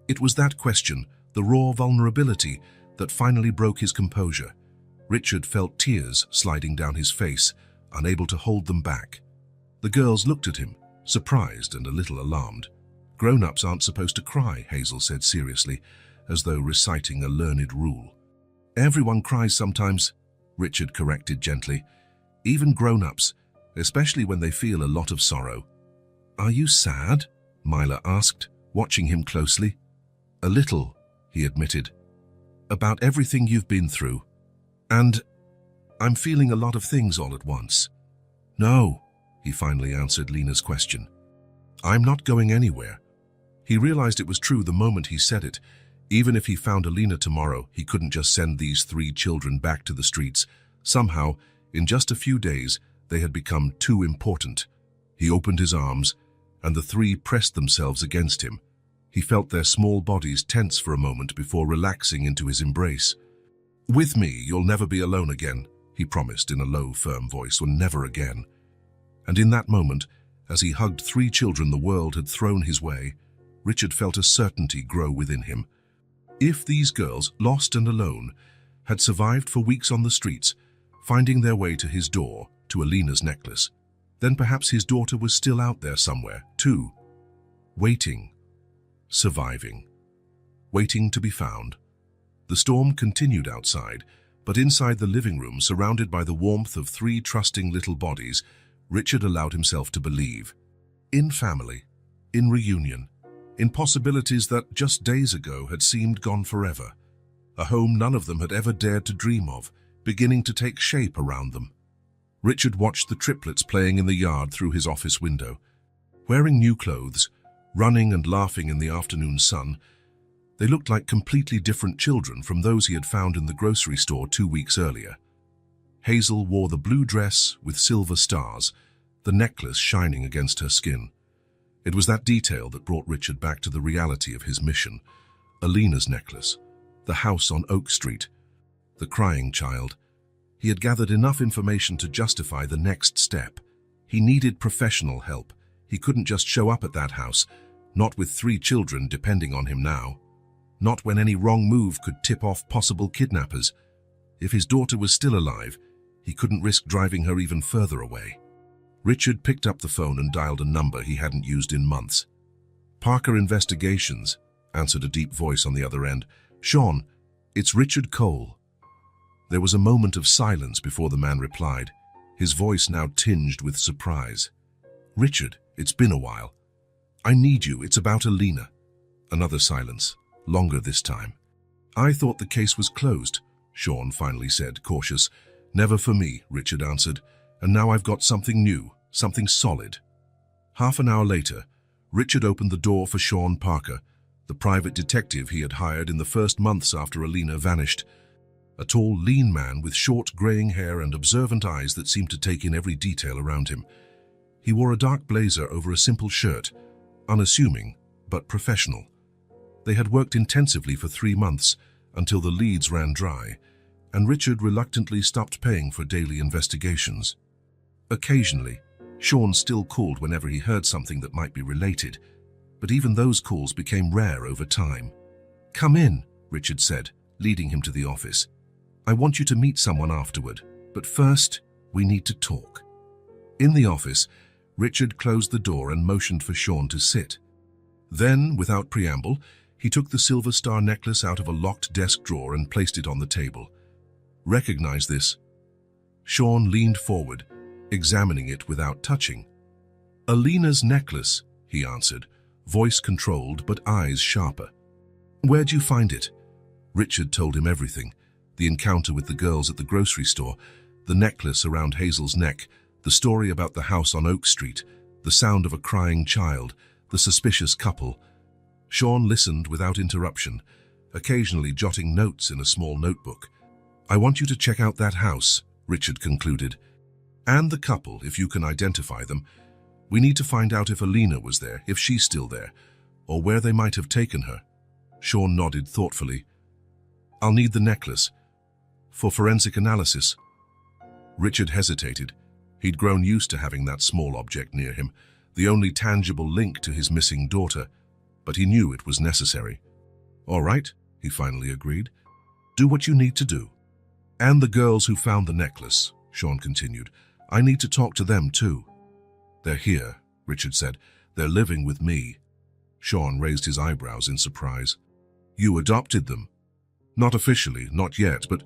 It was that question, the raw vulnerability, that finally broke his composure. Richard felt tears sliding down his face, unable to hold them back. The girls looked at him, surprised and a little alarmed. "Grown-ups aren't supposed to cry," Hazel said seriously, as though reciting a learned rule. "Everyone cries sometimes," Richard corrected gently. "Even grown-ups, especially when they feel a lot of sorrow." "Are you sad?" Myla asked, watching him closely. "A little," he admitted. "About everything you've been through. And I'm feeling a lot of things all at once." "No," he finally answered Lena's question. "I'm not going anywhere." He realized it was true the moment he said it. Even if he found Alina tomorrow, he couldn't just send these 3 children back to the streets. Somehow, in just a few days, they had become too important. He opened his arms, and the 3 pressed themselves against him. He felt their small bodies tense for a moment before relaxing into his embrace. "With me, you'll never be alone again," he promised in a low, firm voice, "or never again." And in that moment, as he hugged 3 children the world had thrown his way, Richard felt a certainty grow within him. If these girls, lost and alone, had survived for weeks on the streets, finding their way to his door, to Alina's necklace, then perhaps his daughter was still out there somewhere, too. Waiting. Surviving. Waiting to be found. The storm continued outside, but inside the living room, surrounded by the warmth of 3 trusting little bodies, Richard allowed himself to believe. In family. In reunion. In possibilities that just days ago had seemed gone forever. A home none of them had ever dared to dream of, beginning to take shape around them. Richard watched the triplets playing in the yard through his office window. Wearing new clothes, running and laughing in the afternoon sun, they looked like completely different children from those he had found in the grocery store 2 weeks earlier. Hazel wore the blue dress with silver stars, the necklace shining against her skin. It was that detail that brought Richard back to the reality of his mission. Alina's necklace, the house on Oak Street, the crying child. He had gathered enough information to justify the next step. He needed professional help. He couldn't just show up at that house, not with 3 children depending on him now. Not when any wrong move could tip off possible kidnappers. If his daughter was still alive, he couldn't risk driving her even further away. Richard picked up the phone and dialed a number he hadn't used in months. "Parker Investigations," answered a deep voice on the other end. "Sean, it's Richard Cole." There was a moment of silence before the man replied, his voice now tinged with surprise. "Richard, it's been a while. I need you, it's about Alina." Another silence, longer this time. "I thought the case was closed," Sean finally said, cautious. "Never for me," Richard answered, "and now I've got something new, something solid." Half an hour later, Richard opened the door for Sean Parker, the private detective he had hired in the first months after Alina vanished. A tall, lean man with short, graying hair and observant eyes that seemed to take in every detail around him. He wore a dark blazer over a simple shirt, unassuming but professional. They had worked intensively for 3 months until the leads ran dry, and Richard reluctantly stopped paying for daily investigations. Occasionally, Sean still called whenever he heard something that might be related, but even those calls became rare over time. "Come in," Richard said, leading him to the office. "I want you to meet someone afterward, but first, we need to talk." In the office, Richard closed the door and motioned for Sean to sit. Then, without preamble, he took the silver star necklace out of a locked desk drawer and placed it on the table. "Recognize this?" Sean leaned forward, examining it without touching. "Alina's necklace," he answered, voice controlled but eyes sharper. "Where'd you find it?" Richard told him everything. The encounter with the girls at the grocery store, the necklace around Hazel's neck, the story about the house on Oak Street, the sound of a crying child, the suspicious couple. Sean listened without interruption, occasionally jotting notes in a small notebook. "I want you to check out that house," Richard concluded. "And the couple, if you can identify them. We need to find out if Alina was there, if she's still there, or where they might have taken her." Sean nodded thoughtfully. "I'll need the necklace. For forensic analysis." Richard hesitated. He'd grown used to having that small object near him, the only tangible link to his missing daughter, but he knew it was necessary. "All right," he finally agreed. "Do what you need to do." "And the girls who found the necklace," Sean continued. "I need to talk to them too." "They're here," Richard said. "They're living with me." Sean raised his eyebrows in surprise. "You adopted them?" "Not officially, not yet, but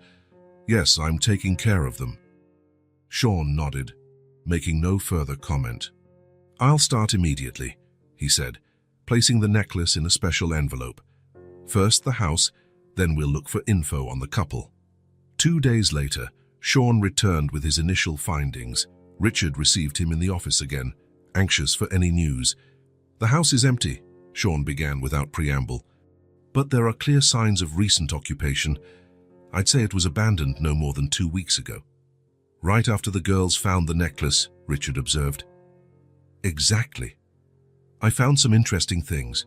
yes, I'm taking care of them." Sean nodded, making no further comment. "I'll start immediately," he said, placing the necklace in a special envelope. "First the house, then we'll look for info on the couple." 2 days later, Sean returned with his initial findings. Richard received him in the office again, anxious for any news. "The house is empty," Sean began without preamble, "but there are clear signs of recent occupation. I'd say it was abandoned no more than 2 weeks ago." "Right after the girls found the necklace," Richard observed. "Exactly. I found some interesting things."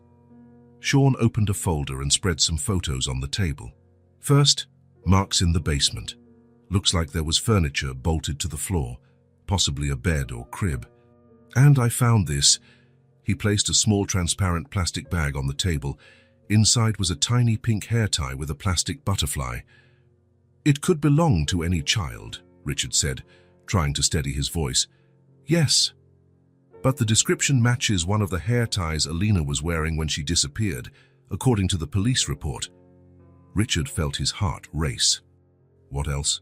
Sean opened a folder and spread some photos on the table. First, marks in the basement. Looks like there was furniture bolted to the floor, possibly a bed or crib. "And I found this." He placed a small transparent plastic bag on the table. Inside was a tiny pink hair tie with a plastic butterfly. "It could belong to any child," Richard said, trying to steady his voice. "Yes, but the description matches one of the hair ties Alina was wearing when she disappeared, according to the police report." Richard felt his heart race. "What else?"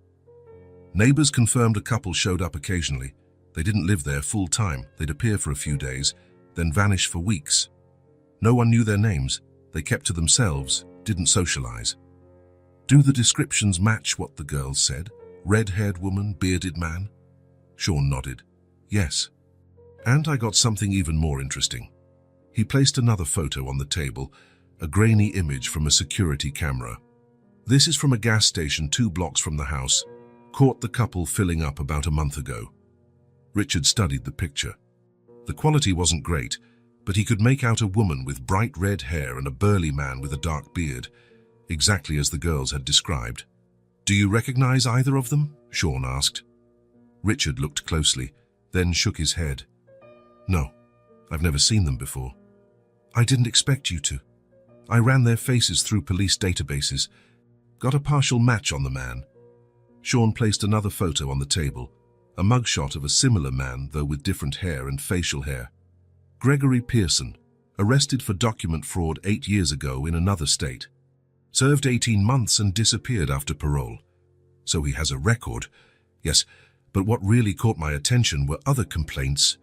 "Neighbors confirmed a couple showed up occasionally. They didn't live there full time. They'd appear for a few days, then vanish for weeks. No one knew their names. They kept to themselves, didn't socialize." "Do the descriptions match what the girls said? Red-haired woman, bearded man?" Sean nodded. "Yes. And I got something even more interesting." He placed another photo on the table, a grainy image from a security camera. "This is from a gas station 2 blocks from the house. Caught the couple filling up about a month ago." Richard studied the picture. The quality wasn't great, but he could make out a woman with bright red hair and a burly man with a dark beard, exactly as the girls had described. "Do you recognize either of them?" Sean asked. Richard looked closely, then shook his head. "No, I've never seen them before." "I didn't expect you to. I ran their faces through police databases. Got a partial match on the man." Sean placed another photo on the table, a mugshot of a similar man, though with different hair and facial hair. "Gregory Pearson, arrested for document fraud 8 years ago in another state. Served 18 months and disappeared after parole. So he has a record. Yes, but what really caught my attention were other complaints."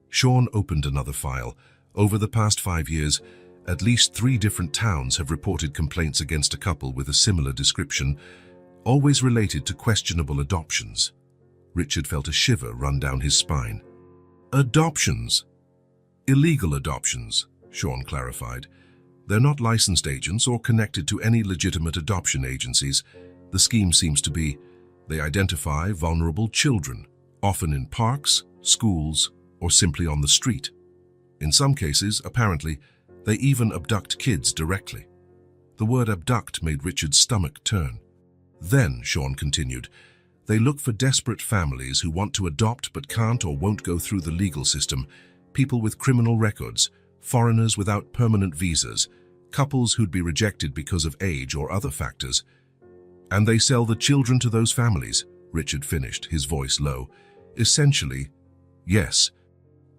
Sean opened another file. "Over the past 5 years, at least 3 different towns have reported complaints against a couple with a similar description, always related to questionable adoptions." Richard felt a shiver run down his spine. "Adoptions?" "Illegal adoptions," Sean clarified. "They're not licensed agents or connected to any legitimate adoption agencies. The scheme seems to be, they identify vulnerable children, often in parks, schools, or simply on the street. In some cases, apparently, they even abduct kids directly." The word abduct made Richard's stomach turn. "Then," Sean continued, "they look for desperate families who want to adopt but can't or won't go through the legal system, people with criminal records, foreigners without permanent visas, couples who'd be rejected because of age or other factors. And they sell the children to those families," Richard finished, his voice low. "Essentially, yes.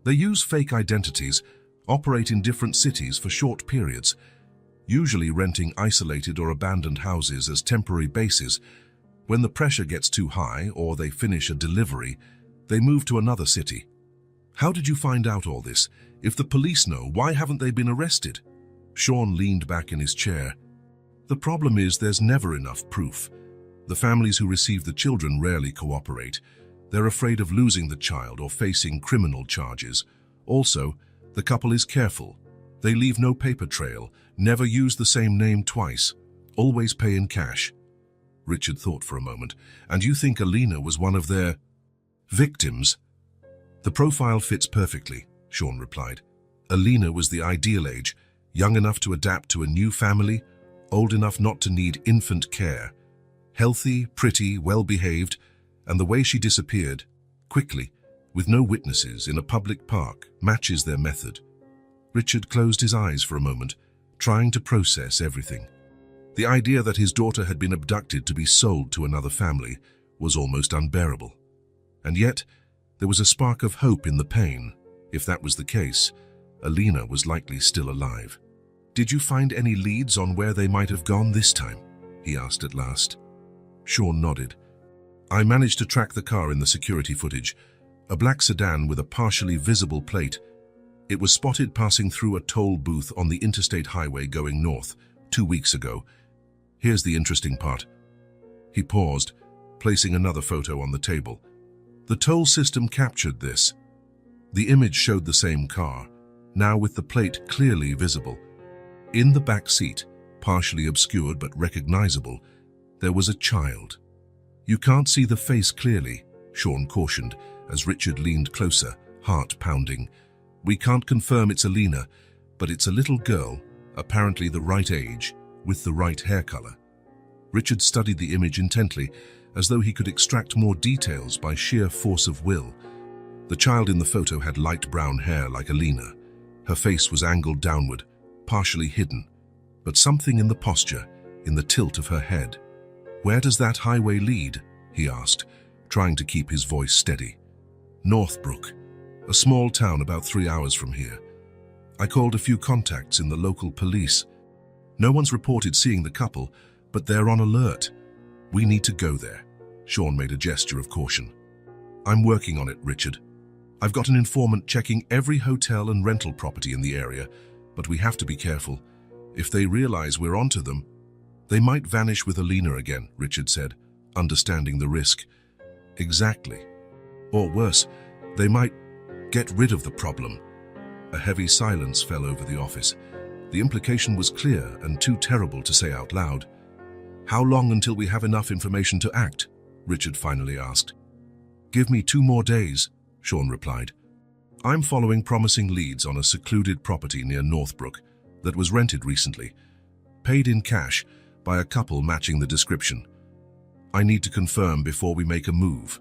They use fake identities, operate in different cities for short periods, usually renting isolated or abandoned houses as temporary bases. When the pressure gets too high or they finish a delivery, they move to another city." "How did you find out all this? If the police know, why haven't they been arrested?" Sean leaned back in his chair. "The problem is there's never enough proof. The families who receive the children rarely cooperate. They're afraid of losing the child or facing criminal charges. Also, the couple is careful. They leave no paper trail, never use the same name twice, always pay in cash." Richard thought for a moment. "And you think Alina was one of their victims?" "The profile fits perfectly," Sean replied. "Alina was the ideal age, young enough to adapt to a new family, old enough not to need infant care. Healthy, pretty, well-behaved, and the way she disappeared, quickly, with no witnesses, in a public park, matches their method." Richard closed his eyes for a moment, trying to process everything. The idea that his daughter had been abducted to be sold to another family was almost unbearable. And yet, there was a spark of hope in the pain. If that was the case, Alina was likely still alive. "Did you find any leads on where they might have gone this time?" he asked at last. Sean nodded. "I managed to track the car in the security footage, a black sedan with a partially visible plate. It was spotted passing through a toll booth on the interstate highway going north 2 weeks ago. Here's the interesting part." He paused, placing another photo on the table. The toll system captured this. The image showed the same car, now with the plate clearly visible. In the back seat, partially obscured but recognizable, there was a child. "You can't see the face clearly," Sean cautioned as Richard leaned closer, heart pounding. "We can't confirm it's Alina, but it's a little girl, apparently the right age, with the right hair color." Richard studied the image intently, as though he could extract more details by sheer force of will. The child in the photo had light brown hair like Alina. Her face was angled downward, partially hidden, but something in the posture, in the tilt of her head. "Where does that highway lead?" he asked, trying to keep his voice steady. "Northbrook, a small town about 3 hours from here. I called a few contacts in the local police. No one's reported seeing the couple, but they're on alert. We need to go there." Sean made a gesture of caution. "I'm working on it, Richard. I've got an informant checking every hotel and rental property in the area, but we have to be careful. If they realize we're onto them, they might vanish with Alina again," Richard said, understanding the risk. "Exactly. Or worse, they might get rid of the problem." A heavy silence fell over the office. The implication was clear and too terrible to say out loud. "How long until we have enough information to act?" Richard finally asked. "Give me 2 more days," Sean replied. "I'm following promising leads on a secluded property near Northbrook that was rented recently, paid in cash by a couple matching the description. I need to confirm before we make a move."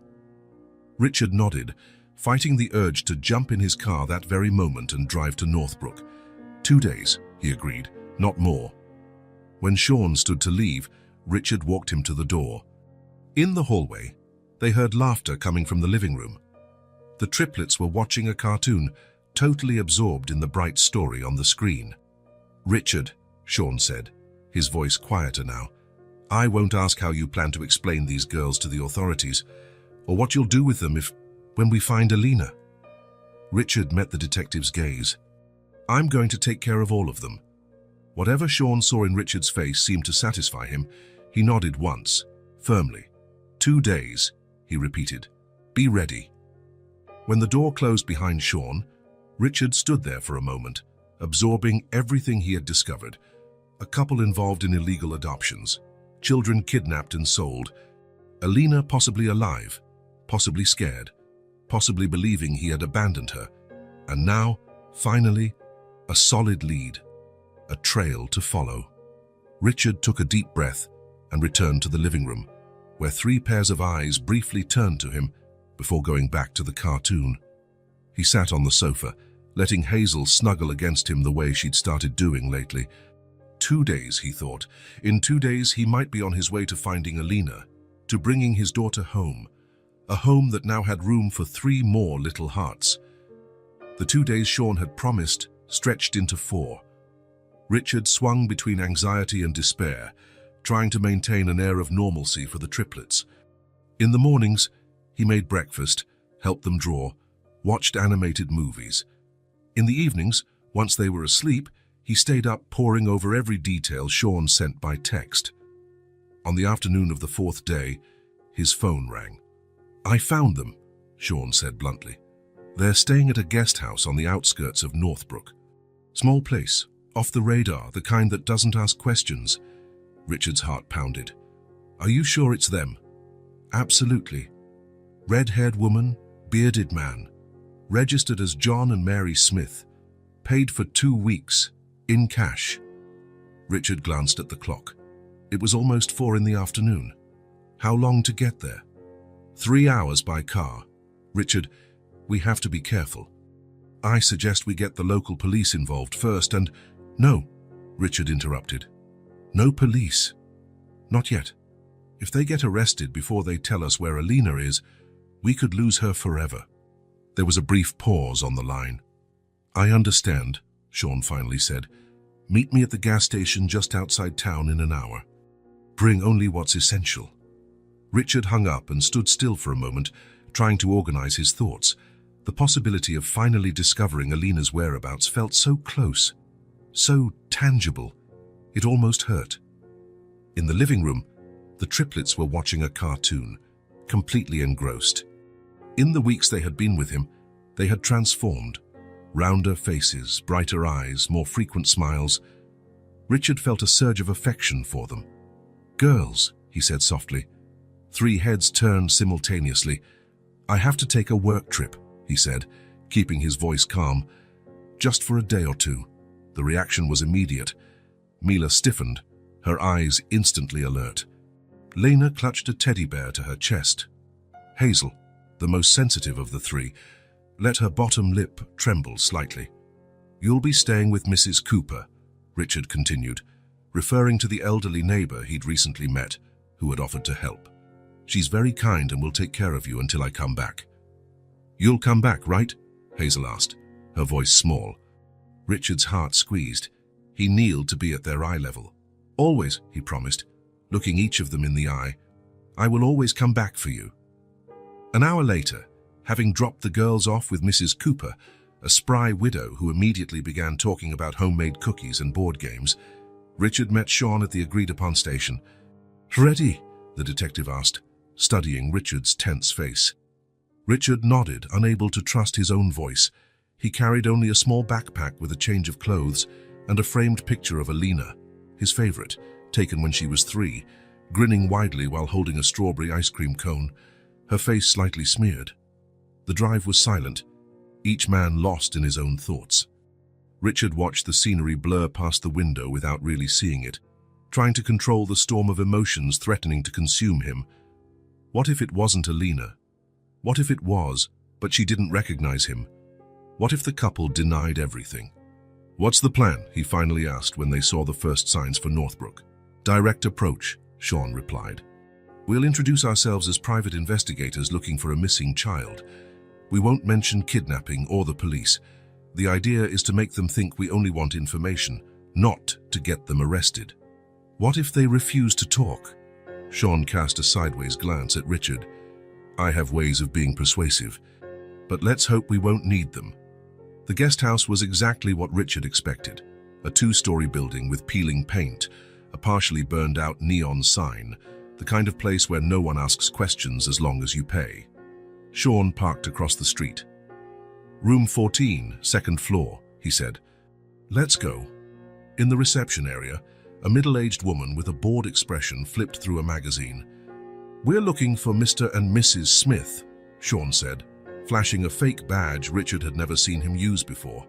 Richard nodded, fighting the urge to jump in his car that very moment and drive to Northbrook. 2 days, he agreed, not more. When Sean stood to leave, Richard walked him to the door. In the hallway, they heard laughter coming from the living room. The triplets were watching a cartoon, totally absorbed in the bright story on the screen. "Richard," Sean said, his voice quieter now, "I won't ask how you plan to explain these girls to the authorities, or what you'll do with them when we find Alina." Richard met the detective's gaze. "I'm going to take care of all of them." Whatever Sean saw in Richard's face seemed to satisfy him. He nodded once, firmly. 2 days, he repeated. "Be ready." When the door closed behind Sean, Richard stood there for a moment, absorbing everything he had discovered. A couple involved in illegal adoptions, children kidnapped and sold, Alina possibly alive, possibly scared, possibly believing he had abandoned her, and now, finally, a solid lead, a trail to follow. Richard took a deep breath and returned to the living room, where 3 pairs of eyes briefly turned to him before going back to the cartoon. He sat on the sofa, letting Hazel snuggle against him the way she'd started doing lately. 2 days, he thought. In 2 days, he might be on his way to finding Alina, to bringing his daughter home, a home that now had room for 3 more little hearts. The 2 days Sean had promised stretched into 4. Richard swung between anxiety and despair, trying to maintain an air of normalcy for the triplets. In the mornings, he made breakfast, helped them draw, watched animated movies. In the evenings, once they were asleep, he stayed up poring over every detail Sean sent by text. On the afternoon of the 4th day, his phone rang. "I found them," Sean said bluntly. "They're staying at a guest house on the outskirts of Northbrook. Small place, off the radar, the kind that doesn't ask questions." Richard's heart pounded. "Are you sure it's them?" "Absolutely. Red-haired woman, bearded man. Registered as John and Mary Smith. Paid for 2 weeks, in cash." Richard glanced at the clock. It was almost 4 in the afternoon. How long to get there? 3 hours by car. "Richard, we have to be careful. I suggest we get the local police involved first and—" "No," Richard interrupted. "No police. Not yet. If they get arrested before they tell us where Alina is, we could lose her forever." There was a brief pause on the line. "I understand," Sean finally said. "Meet me at the gas station just outside town in an hour. Bring only what's essential." Richard hung up and stood still for a moment, trying to organize his thoughts. The possibility of finally discovering Alina's whereabouts felt so close, so tangible, it almost hurt. In the living room, the triplets were watching a cartoon, completely engrossed. In the weeks they had been with him, they had transformed. Rounder faces, brighter eyes, more frequent smiles. Richard felt a surge of affection for them. "Girls," he said softly. 3 heads turned simultaneously. "I have to take a work trip," he said, keeping his voice calm. "Just for a day or 2. The reaction was immediate. Mila stiffened, her eyes instantly alert. Lena clutched a teddy bear to her chest. Hazel, the most sensitive of the 3, let her bottom lip tremble slightly. "You'll be staying with Mrs. Cooper," Richard continued, referring to the elderly neighbor he'd recently met, who had offered to help. "She's very kind and will take care of you until I come back." "You'll come back, right?" Hazel asked, her voice small. Richard's heart squeezed. He kneeled to be at their eye level. "Always," he promised, looking each of them in the eye. "I will always come back for you." An hour later, having dropped the girls off with Mrs. Cooper, a spry widow who immediately began talking about homemade cookies and board games, Richard met Sean at the agreed-upon station. "Ready?" the detective asked, studying Richard's tense face. Richard nodded, unable to trust his own voice. He carried only a small backpack with a change of clothes and a framed picture of Alina, his favorite, taken when she was 3, grinning widely while holding a strawberry ice cream cone, her face slightly smeared. The drive was silent, each man lost in his own thoughts. Richard watched the scenery blur past the window without really seeing it, trying to control the storm of emotions threatening to consume him. What if it wasn't Alina? What if it was, but she didn't recognize him? What if the couple denied everything? "What's the plan?" he finally asked when they saw the first signs for Northbrook. "Direct approach," Sean replied. "We'll introduce ourselves as private investigators looking for a missing child. We won't mention kidnapping or the police. The idea is to make them think we only want information, not to get them arrested." "What if they refuse to talk?" Sean cast a sideways glance at Richard. "I have ways of being persuasive, but let's hope we won't need them." The guest house was exactly what Richard expected. A 2-story building with peeling paint, a partially burned out neon sign, the kind of place where no one asks questions as long as you pay. Sean parked across the street. "Room 14, 2nd floor," he said. "Let's go." In the reception area, a middle-aged woman with a bored expression flipped through a magazine. "We're looking for Mr. and Mrs. Smith," Sean said, flashing a fake badge Richard had never seen him use before.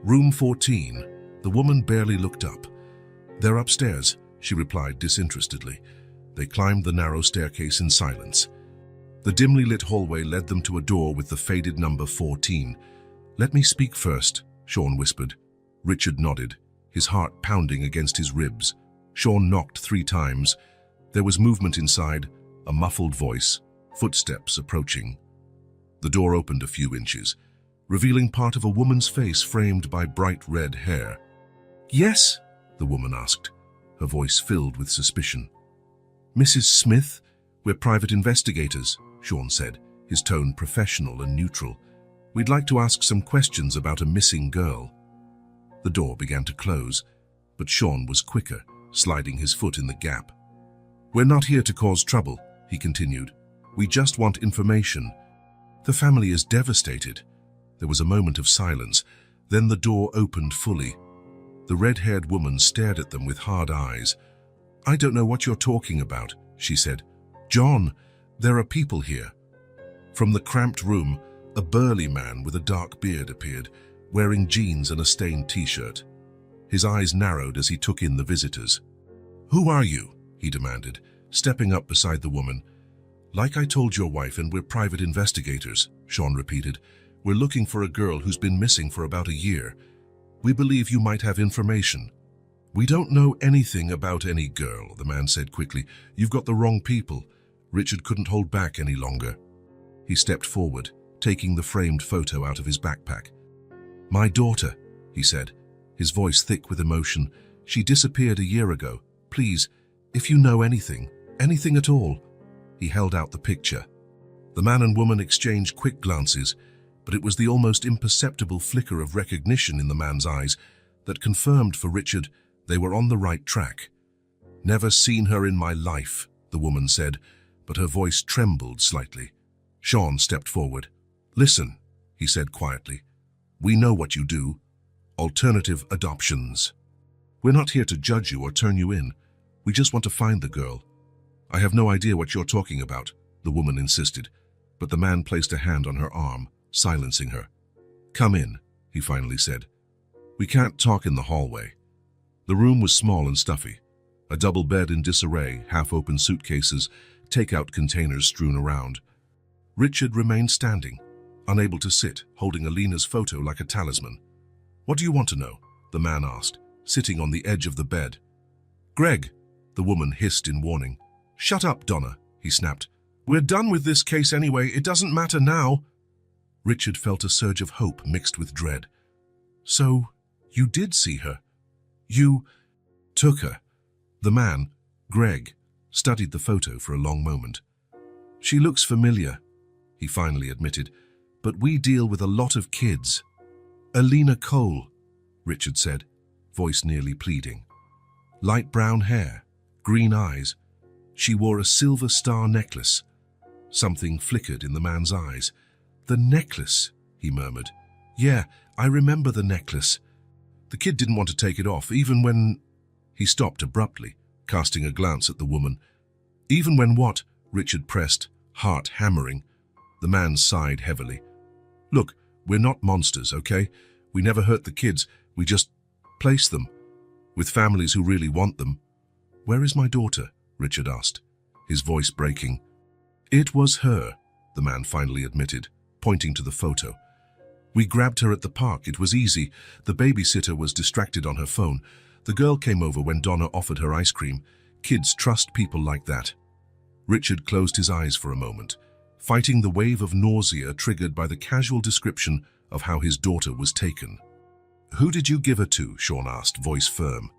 "Room 14. The woman barely looked up. "They're upstairs," she replied disinterestedly. They climbed the narrow staircase in silence. The dimly lit hallway led them to a door with the faded number 14. "Let me speak first," Sean whispered. Richard nodded, his heart pounding against his ribs. Sean knocked 3 times. There was movement inside, a muffled voice, footsteps approaching. The door opened a few inches, revealing part of a woman's face framed by bright red hair. "Yes?" the woman asked, her voice filled with suspicion. "Mrs. Smith, we're private investigators," Sean said, his tone professional and neutral. "We'd like to ask some questions about a missing girl." The door began to close, but Sean was quicker, sliding his foot in the gap. "We're not here to cause trouble," he continued. "We just want information. The family is devastated." There was a moment of silence, then the door opened fully. The red-haired woman stared at them with hard eyes. "I don't know what you're talking about," she said. "John, there are people here." From the cramped room, a burly man with a dark beard appeared, wearing jeans and a stained t-shirt. His eyes narrowed as he took in the visitors. "Who are you?" he demanded, stepping up beside the woman. "Like I told your wife, and we're private investigators," Sean repeated. "We're looking for a girl who's been missing for about a year. We believe you might have information." "We don't know anything about any girl," the man said quickly. "You've got the wrong people." Richard couldn't hold back any longer. He stepped forward, taking the framed photo out of his backpack. "My daughter," he said, his voice thick with emotion. "She disappeared a year ago. Please, if you know anything at all." He held out the picture. The man and woman exchanged quick glances, but it was the almost imperceptible flicker of recognition in the man's eyes that confirmed for Richard they were on the right track. "Never seen her in my life," the woman said, but her voice trembled slightly. Sean stepped forward. "Listen," he said quietly. "We know what you do. Alternative adoptions. We're not here to judge you or turn you in. We just want to find the girl." "I have no idea what you're talking about," the woman insisted, but the man placed a hand on her arm, silencing her. "Come in," he finally said. "We can't talk in the hallway." The room was small and stuffy. A double bed in disarray, half-open suitcases, takeout containers strewn around. Richard remained standing, unable to sit, holding Alina's photo like a talisman. "What do you want to know?" the man asked, sitting on the edge of the bed. "Greg," the woman hissed in warning. "Shut up, Donna," he snapped. "We're done with this case anyway. It doesn't matter now." Richard felt a surge of hope mixed with dread. "So, you did see her? You took her?" The man, Greg, studied the photo for a long moment. "She looks familiar," he finally admitted, "but we deal with a lot of kids." "Alina Cole," Richard said, voice nearly pleading. "Light brown hair, green eyes. She wore a silver star necklace." Something flickered in the man's eyes. "The necklace," he murmured. "Yeah, I remember the necklace. The kid didn't want to take it off, even when—" He stopped abruptly, casting a glance at the woman. "Even when what?" Richard pressed, heart hammering. The man sighed heavily. "Look, we're not monsters, okay? We never hurt the kids. We just place them with families who really want them." "Where is my daughter?" Richard asked, his voice breaking. "It was her," the man finally admitted, pointing to the photo. "We grabbed her at the park. It was easy. The babysitter was distracted on her phone. The girl came over when Donna offered her ice cream. Kids trust people like that." Richard closed his eyes for a moment, fighting the wave of nausea triggered by the casual description of how his daughter was taken. "Who did you give her to?" Sean asked, voice firm.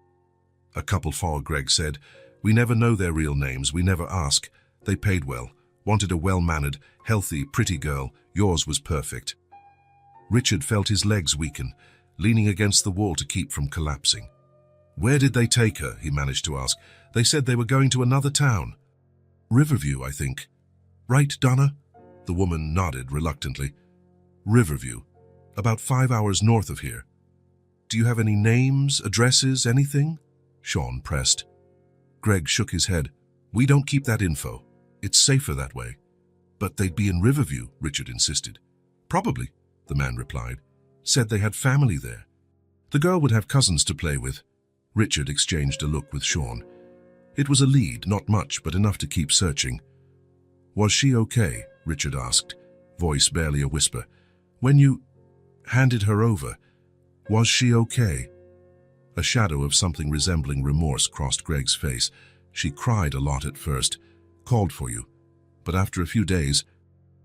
"A couple for," Greg said. "We never know their real names. We never ask. They paid well. Wanted a well-mannered, healthy, pretty girl. Yours was perfect." Richard felt his legs weaken, leaning against the wall to keep from collapsing. "Where did they take her?" he managed to ask. "They said they were going to another town." "Riverview, I think." "Right, Donna?" The woman nodded reluctantly. "Riverview. About 5 hours north of here." "Do you have any names, addresses, anything?" Sean pressed. Greg shook his head. "We don't keep that info. It's safer that way." "But they'd be in Riverview," Richard insisted. "Probably," the man replied. "Said they had family there. The girl would have cousins to play with." Richard exchanged a look with Sean. It was a lead, not much, but enough to keep searching. "Was she okay?" Richard asked, voice barely a whisper. "When you handed her over, was she okay?" A shadow of something resembling remorse crossed Greg's face. "She cried a lot at first, called for you. But after a few days,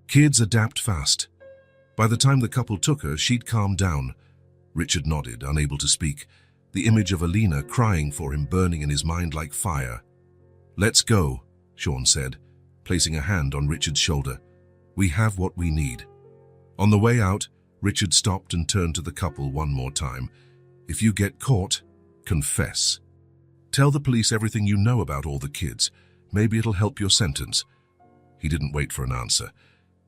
kids adapt fast. By the time the couple took her, she'd calmed down." Richard nodded, unable to speak, the image of Alina crying for him burning in his mind like fire. "Let's go," Sean said, placing a hand on Richard's shoulder. "We have what we need." On the way out, Richard stopped and turned to the couple one more time. "If you get caught, confess. Tell the police everything you know about all the kids. Maybe it'll help your sentence." He didn't wait for an answer.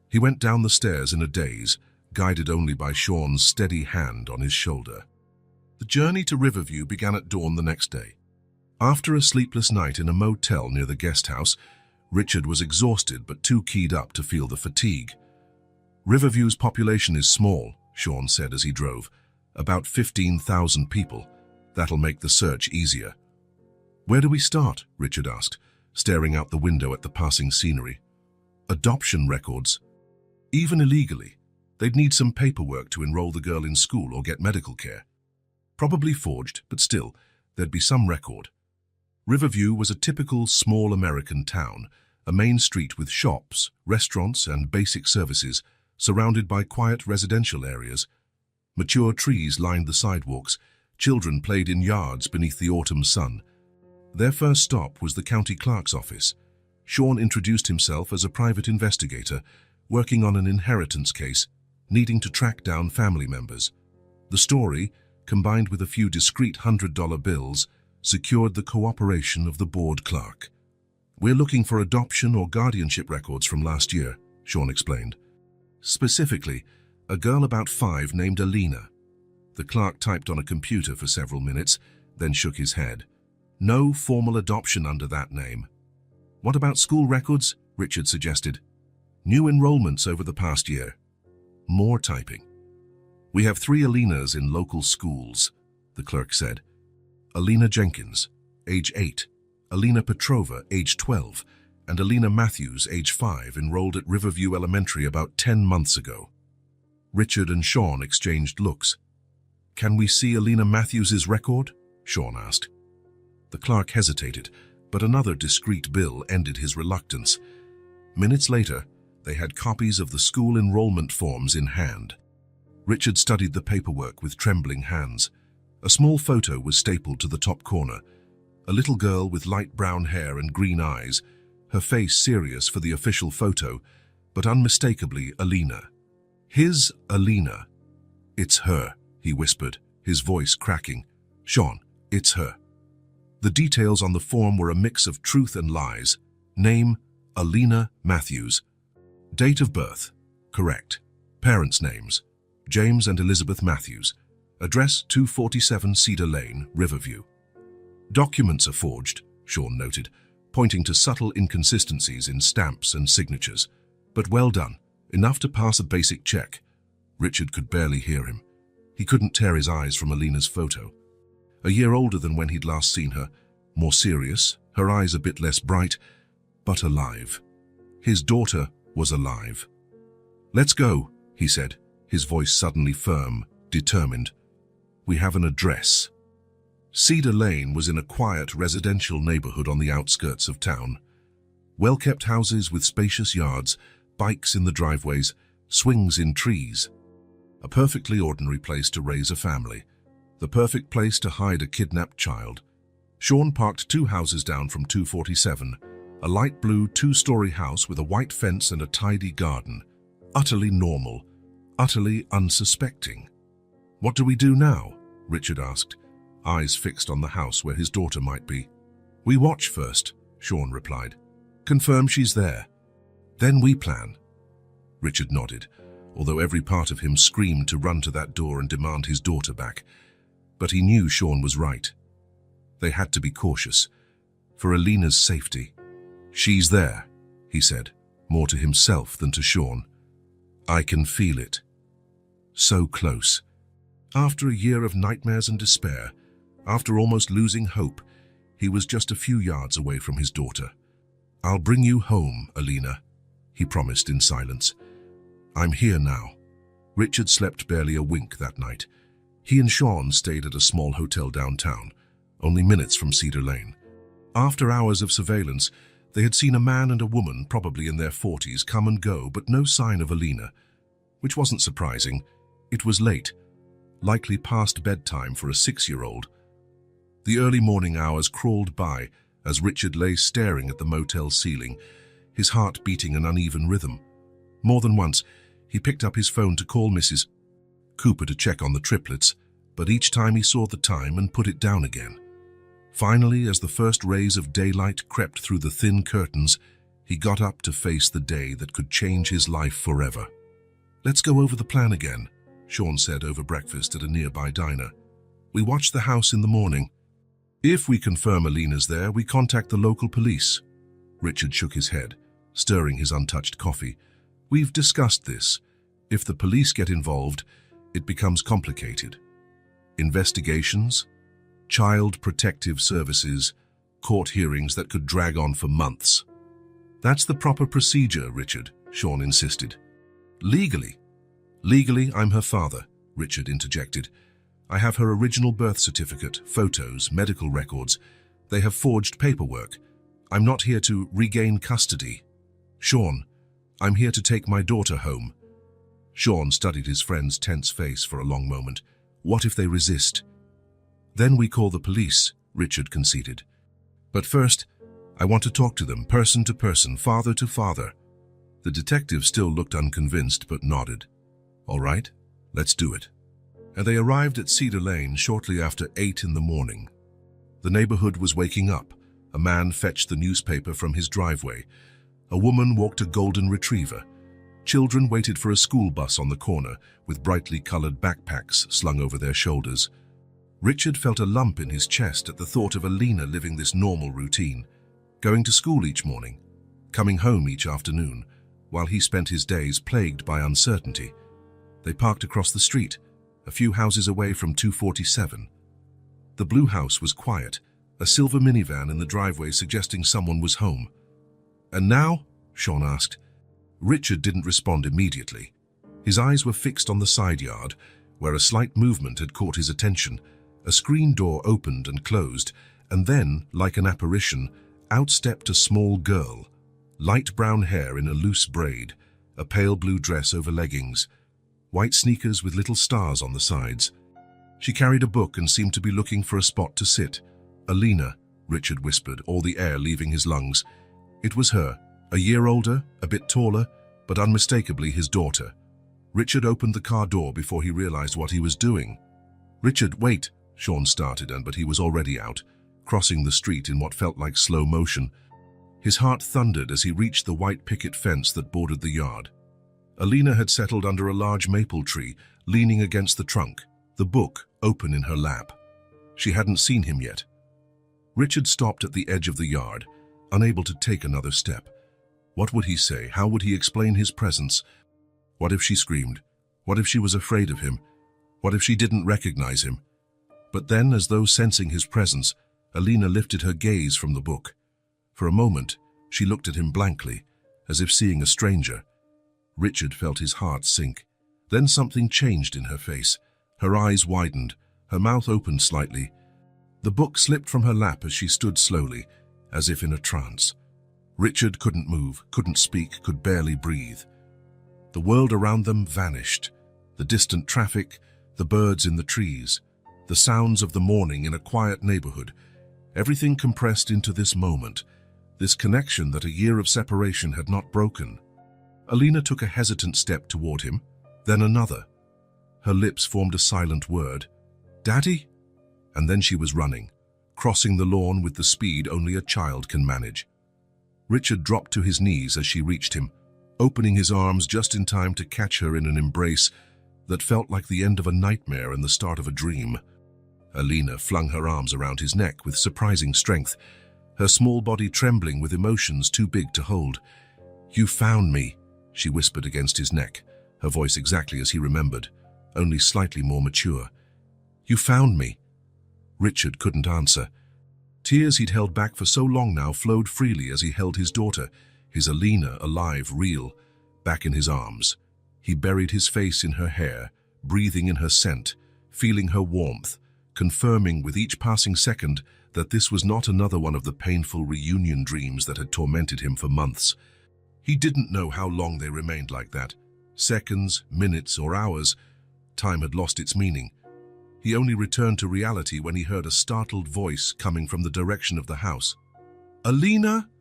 He went down the stairs in a daze, guided only by Sean's steady hand on his shoulder. The journey to Riverview began at dawn the next day. After a sleepless night in a motel near the guest house, Richard was exhausted but too keyed up to feel the fatigue. "Riverview's population is small," Sean said as he drove. "About 15,000 people. That'll make the search easier." "Where do we start?" Richard asked, staring out the window at the passing scenery. "Adoption records. Even illegally, they'd need some paperwork to enroll the girl in school or get medical care. Probably forged, but still, there'd be some record." Riverview was a typical small American town, a main street with shops, restaurants, and basic services, surrounded by quiet residential areas. Mature trees lined the sidewalks. Children played in yards beneath the autumn sun. Their first stop was the county clerk's office. Sean introduced himself as a private investigator, working on an inheritance case, needing to track down family members. The story, combined with a few discreet $100 bills, secured the cooperation of the board clerk. "We're looking for adoption or guardianship records from last year," Sean explained. "Specifically, a girl about 5 named Alina." The clerk typed on a computer for several minutes, then shook his head. "No formal adoption under that name." "What about school records?" Richard suggested. "New enrollments over the past year." More typing. "We have 3 Alinas in local schools," the clerk said. Alina Jenkins, age 8, Alina Petrova, age 12, and Alina Matthews, age 5, enrolled at Riverview Elementary about 10 months ago. Richard and Sean exchanged looks. "Can we see Alina Matthews's record?" Sean asked. The clerk hesitated, but another discreet bill ended his reluctance. Minutes later, they had copies of the school enrollment forms in hand. Richard studied the paperwork with trembling hands. A small photo was stapled to the top corner. A little girl with light brown hair and green eyes, her face serious for the official photo, but unmistakably Alina. His Alina. "It's her," he whispered, his voice cracking. "Sean, it's her." The details on the form were a mix of truth and lies. Name, Alina Matthews. Date of birth, correct. Parents' names, James and Elizabeth Matthews. Address 247 Cedar Lane, Riverview. Documents are forged, Sean noted, pointing to subtle inconsistencies in stamps and signatures. But well done, enough to pass a basic check. Richard could barely hear him. He couldn't tear his eyes from Alina's photo. A year older than when he'd last seen her, more serious, her eyes a bit less bright, but alive. His daughter was alive. "Let's go," he said, his voice suddenly firm, determined. "We have an address." Cedar Lane was in a quiet residential neighborhood on the outskirts of town. Well-kept houses with spacious yards, bikes in the driveways, swings in trees. A perfectly ordinary place to raise a family. The perfect place to hide a kidnapped child. Sean parked 2 houses down from 247, a light blue 2-story house with a white fence and a tidy garden. Utterly normal, utterly unsuspecting. "What do we do now?" Richard asked, eyes fixed on the house where his daughter might be. "We watch first," Sean replied. "Confirm she's there. Then we plan." Richard nodded, although every part of him screamed to run to that door and demand his daughter back. But he knew Sean was right. They had to be cautious, for Alina's safety. "She's there," he said, more to himself than to Sean. "I can feel it." So close. After a year of nightmares and despair, after almost losing hope, he was just a few yards away from his daughter. "I'll bring you home, Alina," he promised in silence. "I'm here now." Richard slept barely a wink that night. He and Sean stayed at a small hotel downtown, only minutes from Cedar Lane. After hours of surveillance, they had seen a man and a woman, probably in their 40s, come and go, but no sign of Alina. Which wasn't surprising. It was late, likely past bedtime for a 6-year-old. The early morning hours crawled by as Richard lay staring at the motel ceiling, his heart beating an uneven rhythm. More than once, he picked up his phone to call Mrs. Cooper to check on the triplets, but each time he saw the time and put it down again. Finally, as the first rays of daylight crept through the thin curtains, he got up to face the day that could change his life forever. "Let's go over the plan again," Sean said over breakfast at a nearby diner. "We watch the house in the morning. If we confirm Alina's there, we contact the local police." Richard shook his head, stirring his untouched coffee. "We've discussed this. If the police get involved, it becomes complicated. Investigations, child protective services, court hearings that could drag on for months." "That's the proper procedure, Richard," Sean insisted. "Legally." "Legally, I'm her father," Richard interjected. "I have her original birth certificate, photos, medical records. They have forged paperwork. I'm not here to regain custody. Sean, I'm here to take my daughter home." Sean studied his friend's tense face for a long moment. What if they resist? Then we call the police, Richard conceded. But first, I want to talk to them, person to person, father to father. The detective still looked unconvinced but nodded. All right, let's do it. And they arrived at Cedar Lane shortly after 8 in the morning. The neighborhood was waking up. A man fetched the newspaper from his driveway. A woman walked a golden retriever. Children waited for a school bus on the corner with brightly colored backpacks slung over their shoulders. Richard felt a lump in his chest at the thought of Alina living this normal routine, going to school each morning, coming home each afternoon, while he spent his days plagued by uncertainty. They parked across the street, a few houses away from 247. The blue house was quiet, a silver minivan in the driveway suggesting someone was home. And now? Sean asked. Richard didn't respond immediately. His eyes were fixed on the side yard, where a slight movement had caught his attention. A screen door opened and closed, and then, like an apparition, out stepped a small girl. Light brown hair in a loose braid, a pale blue dress over leggings, white sneakers with little stars on the sides. She carried a book and seemed to be looking for a spot to sit. Alina, Richard whispered, all the air leaving his lungs. It was her, a year older, a bit taller, but unmistakably his daughter. Richard opened the car door before he realized what he was doing. "Richard, wait," Sean started, but he was already out, crossing the street in what felt like slow motion. His heart thundered as he reached the white picket fence that bordered the yard. Alina had settled under a large maple tree, leaning against the trunk, the book open in her lap. She hadn't seen him yet. Richard stopped at the edge of the yard, unable to take another step. What would he say? How would he explain his presence? What if she screamed? What if she was afraid of him? What if she didn't recognize him? But then, as though sensing his presence, Alina lifted her gaze from the book. For a moment, she looked at him blankly, as if seeing a stranger. Richard felt his heart sink. Then something changed in her face. Her eyes widened, her mouth opened slightly. The book slipped from her lap as she stood slowly, as if in a trance. Richard couldn't move, couldn't speak, could barely breathe. The world around them vanished. The distant traffic, the birds in the trees, the sounds of the morning in a quiet neighborhood. Everything compressed into this moment, this connection that a year of separation had not broken. Alina took a hesitant step toward him, then another. Her lips formed a silent word. "Daddy?" And then she was running, crossing the lawn with the speed only a child can manage. Richard dropped to his knees as she reached him, opening his arms just in time to catch her in an embrace that felt like the end of a nightmare and the start of a dream. Alina flung her arms around his neck with surprising strength, her small body trembling with emotions too big to hold. "You found me," she whispered against his neck, her voice exactly as he remembered, only slightly more mature. "You found me." Richard couldn't answer. Tears he'd held back for so long now flowed freely as he held his daughter, his Alina, alive, real, back in his arms. He buried his face in her hair, breathing in her scent, feeling her warmth, confirming with each passing second that this was not another one of the painful reunion dreams that had tormented him for months. He didn't know how long they remained like that. Seconds, minutes, or hours. Time had lost its meaning. He only returned to reality when he heard a startled voice coming from the direction of the house. "Alina?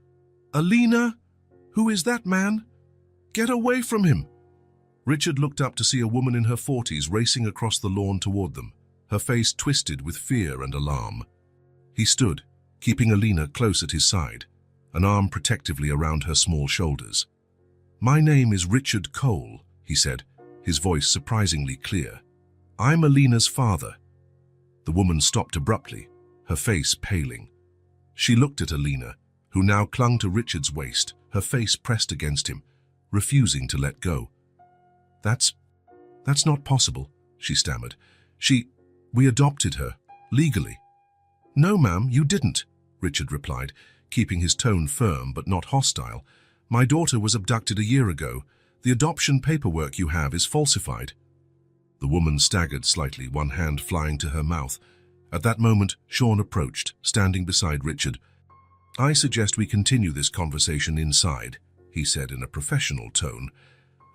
Alina? Who is that man? Get away from him!" Richard looked up to see a woman in her 40s racing across the lawn toward them, her face twisted with fear and alarm. He stood, keeping Alina close at his side, an arm protectively around her small shoulders. "My name is Richard Cole," he said, his voice surprisingly clear. "I'm Alina's father." The woman stopped abruptly, her face paling. She looked at Alina, who now clung to Richard's waist, her face pressed against him, refusing to let go. That's not possible," she stammered. We adopted her, legally." "No, ma'am, you didn't," Richard replied, keeping his tone firm but not hostile. "My daughter was abducted a year ago. The adoption paperwork you have is falsified." The woman staggered slightly, one hand flying to her mouth. At that moment, Sean approached, standing beside Richard. "I suggest we continue this conversation inside," he said in a professional tone.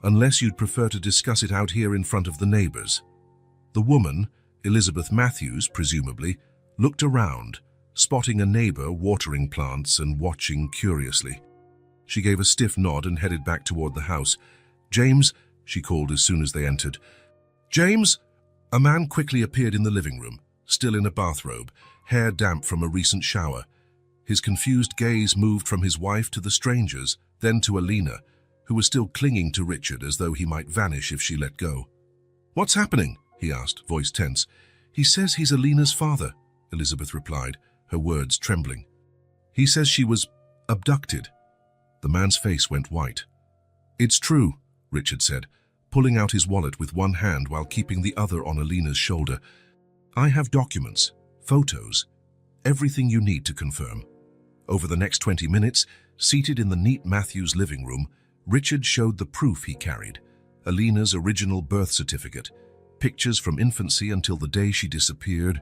unless you'd prefer to discuss it out here in front of the neighbors." The woman, Elizabeth Matthews, presumably, looked around, spotting a neighbor watering plants and watching curiously. She gave a stiff nod and headed back toward the house. "James," she called as soon as they entered. "James!" A man quickly appeared in the living room, still in a bathrobe, hair damp from a recent shower. His confused gaze moved from his wife to the strangers, then to Alina, who was still clinging to Richard as though he might vanish if she let go. "What's happening?" he asked, voice tense. "He says he's Alina's father," Elizabeth replied, her words trembling. "He says she was abducted." The man's face went white. "It's true," Richard said, pulling out his wallet with one hand while keeping the other on Alina's shoulder. "I have documents, photos, everything you need to confirm." Over the next 20 minutes, seated in the neat Matthews living room, Richard showed the proof he carried: Alina's original birth certificate, pictures from infancy until the day she disappeared,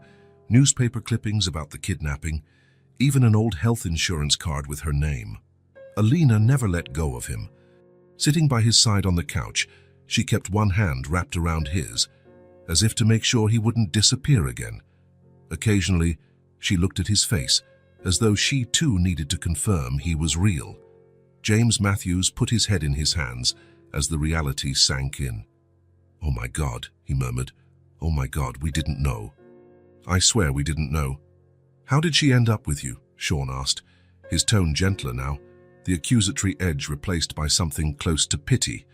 newspaper clippings about the kidnapping, even an old health insurance card with her name. Alina never let go of him. Sitting by his side on the couch, she kept one hand wrapped around his, as if to make sure he wouldn't disappear again. Occasionally, she looked at his face, as though she too needed to confirm he was real. James Matthews put his head in his hands as the reality sank in. "Oh my God," he murmured. "Oh my God, we didn't know." "I swear we didn't know." "How did she end up with you?" Sean asked, his tone gentler now, the accusatory edge replaced by something close to pity.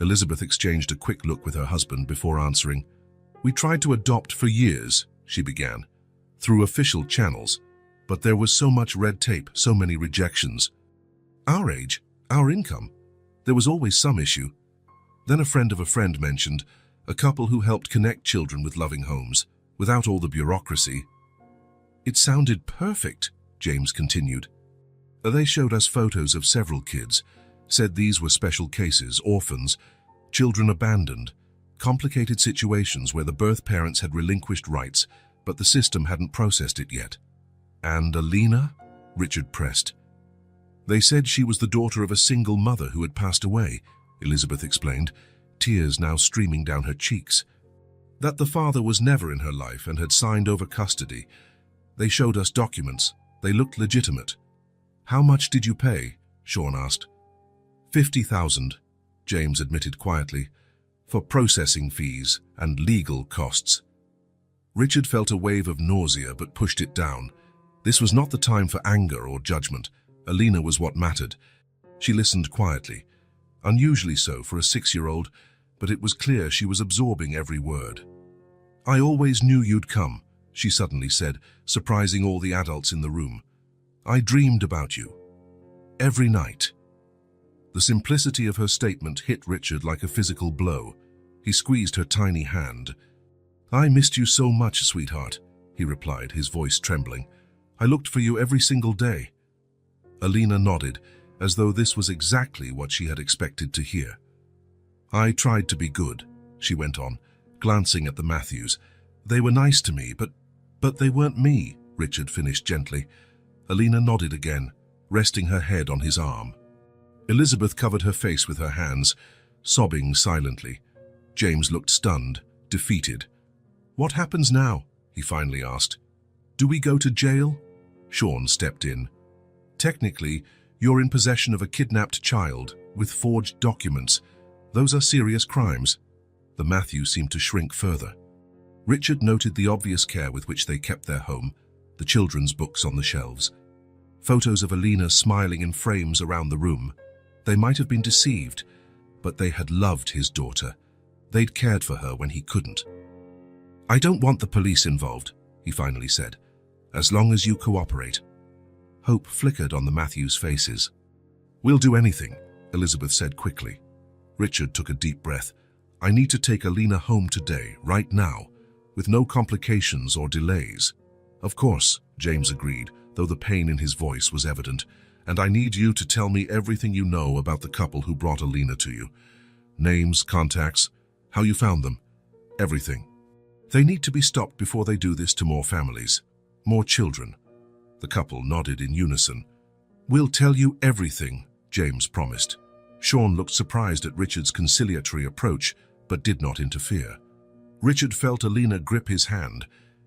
Elizabeth exchanged a quick look with her husband before answering. "We tried to adopt for years," she began, "through official channels, but there was so much red tape, so many rejections. Our age, our income, there was always some issue. Then a friend of a friend mentioned a couple who helped connect children with loving homes, without all the bureaucracy." "It sounded perfect," James continued. "They showed us photos of several kids, said these were special cases, orphans, children abandoned, complicated situations where the birth parents had relinquished rights, but the system hadn't processed it yet." "And Alina?" Richard pressed. "They said she was the daughter of a single mother who had passed away," Elizabeth explained, tears now streaming down her cheeks. "That the father was never in her life and had signed over custody. They showed us documents. They looked legitimate." "How much did you pay?" Sean asked. 50,000, James admitted quietly, "for processing fees and legal costs." Richard felt a wave of nausea but pushed it down. This was not the time for anger or judgment. Alina was what mattered. She listened quietly, unusually so for a 6-year-old, but it was clear she was absorbing every word. "I always knew you'd come," she suddenly said, surprising all the adults in the room. "I dreamed about you. Every night." The simplicity of her statement hit Richard like a physical blow. He squeezed her tiny hand. "I missed you so much, sweetheart," he replied, his voice trembling. "I looked for you every single day." Alina nodded, as though this was exactly what she had expected to hear. "I tried to be good," she went on, glancing at the Matthews. "They were nice to me, but they weren't me," Richard finished gently. Alina nodded again, resting her head on his arm. Elizabeth covered her face with her hands, sobbing silently. James looked stunned, defeated. "What happens now?" he finally asked. "Do we go to jail?" Sean stepped in. "Technically, you're in possession of a kidnapped child with forged documents. Those are serious crimes." The Matthews seemed to shrink further. Richard noted the obvious care with which they kept their home, the children's books on the shelves. Photos of Alina smiling in frames around the room. They might have been deceived, but they had loved his daughter. They'd cared for her when he couldn't. "I don't want the police involved," he finally said, "as long as you cooperate." Hope flickered on the Matthews' faces. "We'll do anything," Elizabeth said quickly. Richard took a deep breath. "I need to take Alina home today, right now, with no complications or delays." "Of course," James agreed, though the pain in his voice was evident. "And I need you to tell me everything you know about the couple who brought Alina to you. Names, contacts, how you found them, everything. They need to be stopped before they do this to more families, more children." The couple nodded in unison. "We'll tell you everything," James promised. Sean looked surprised at Richard's conciliatory approach, but did not interfere. Richard felt Alina grip his hand,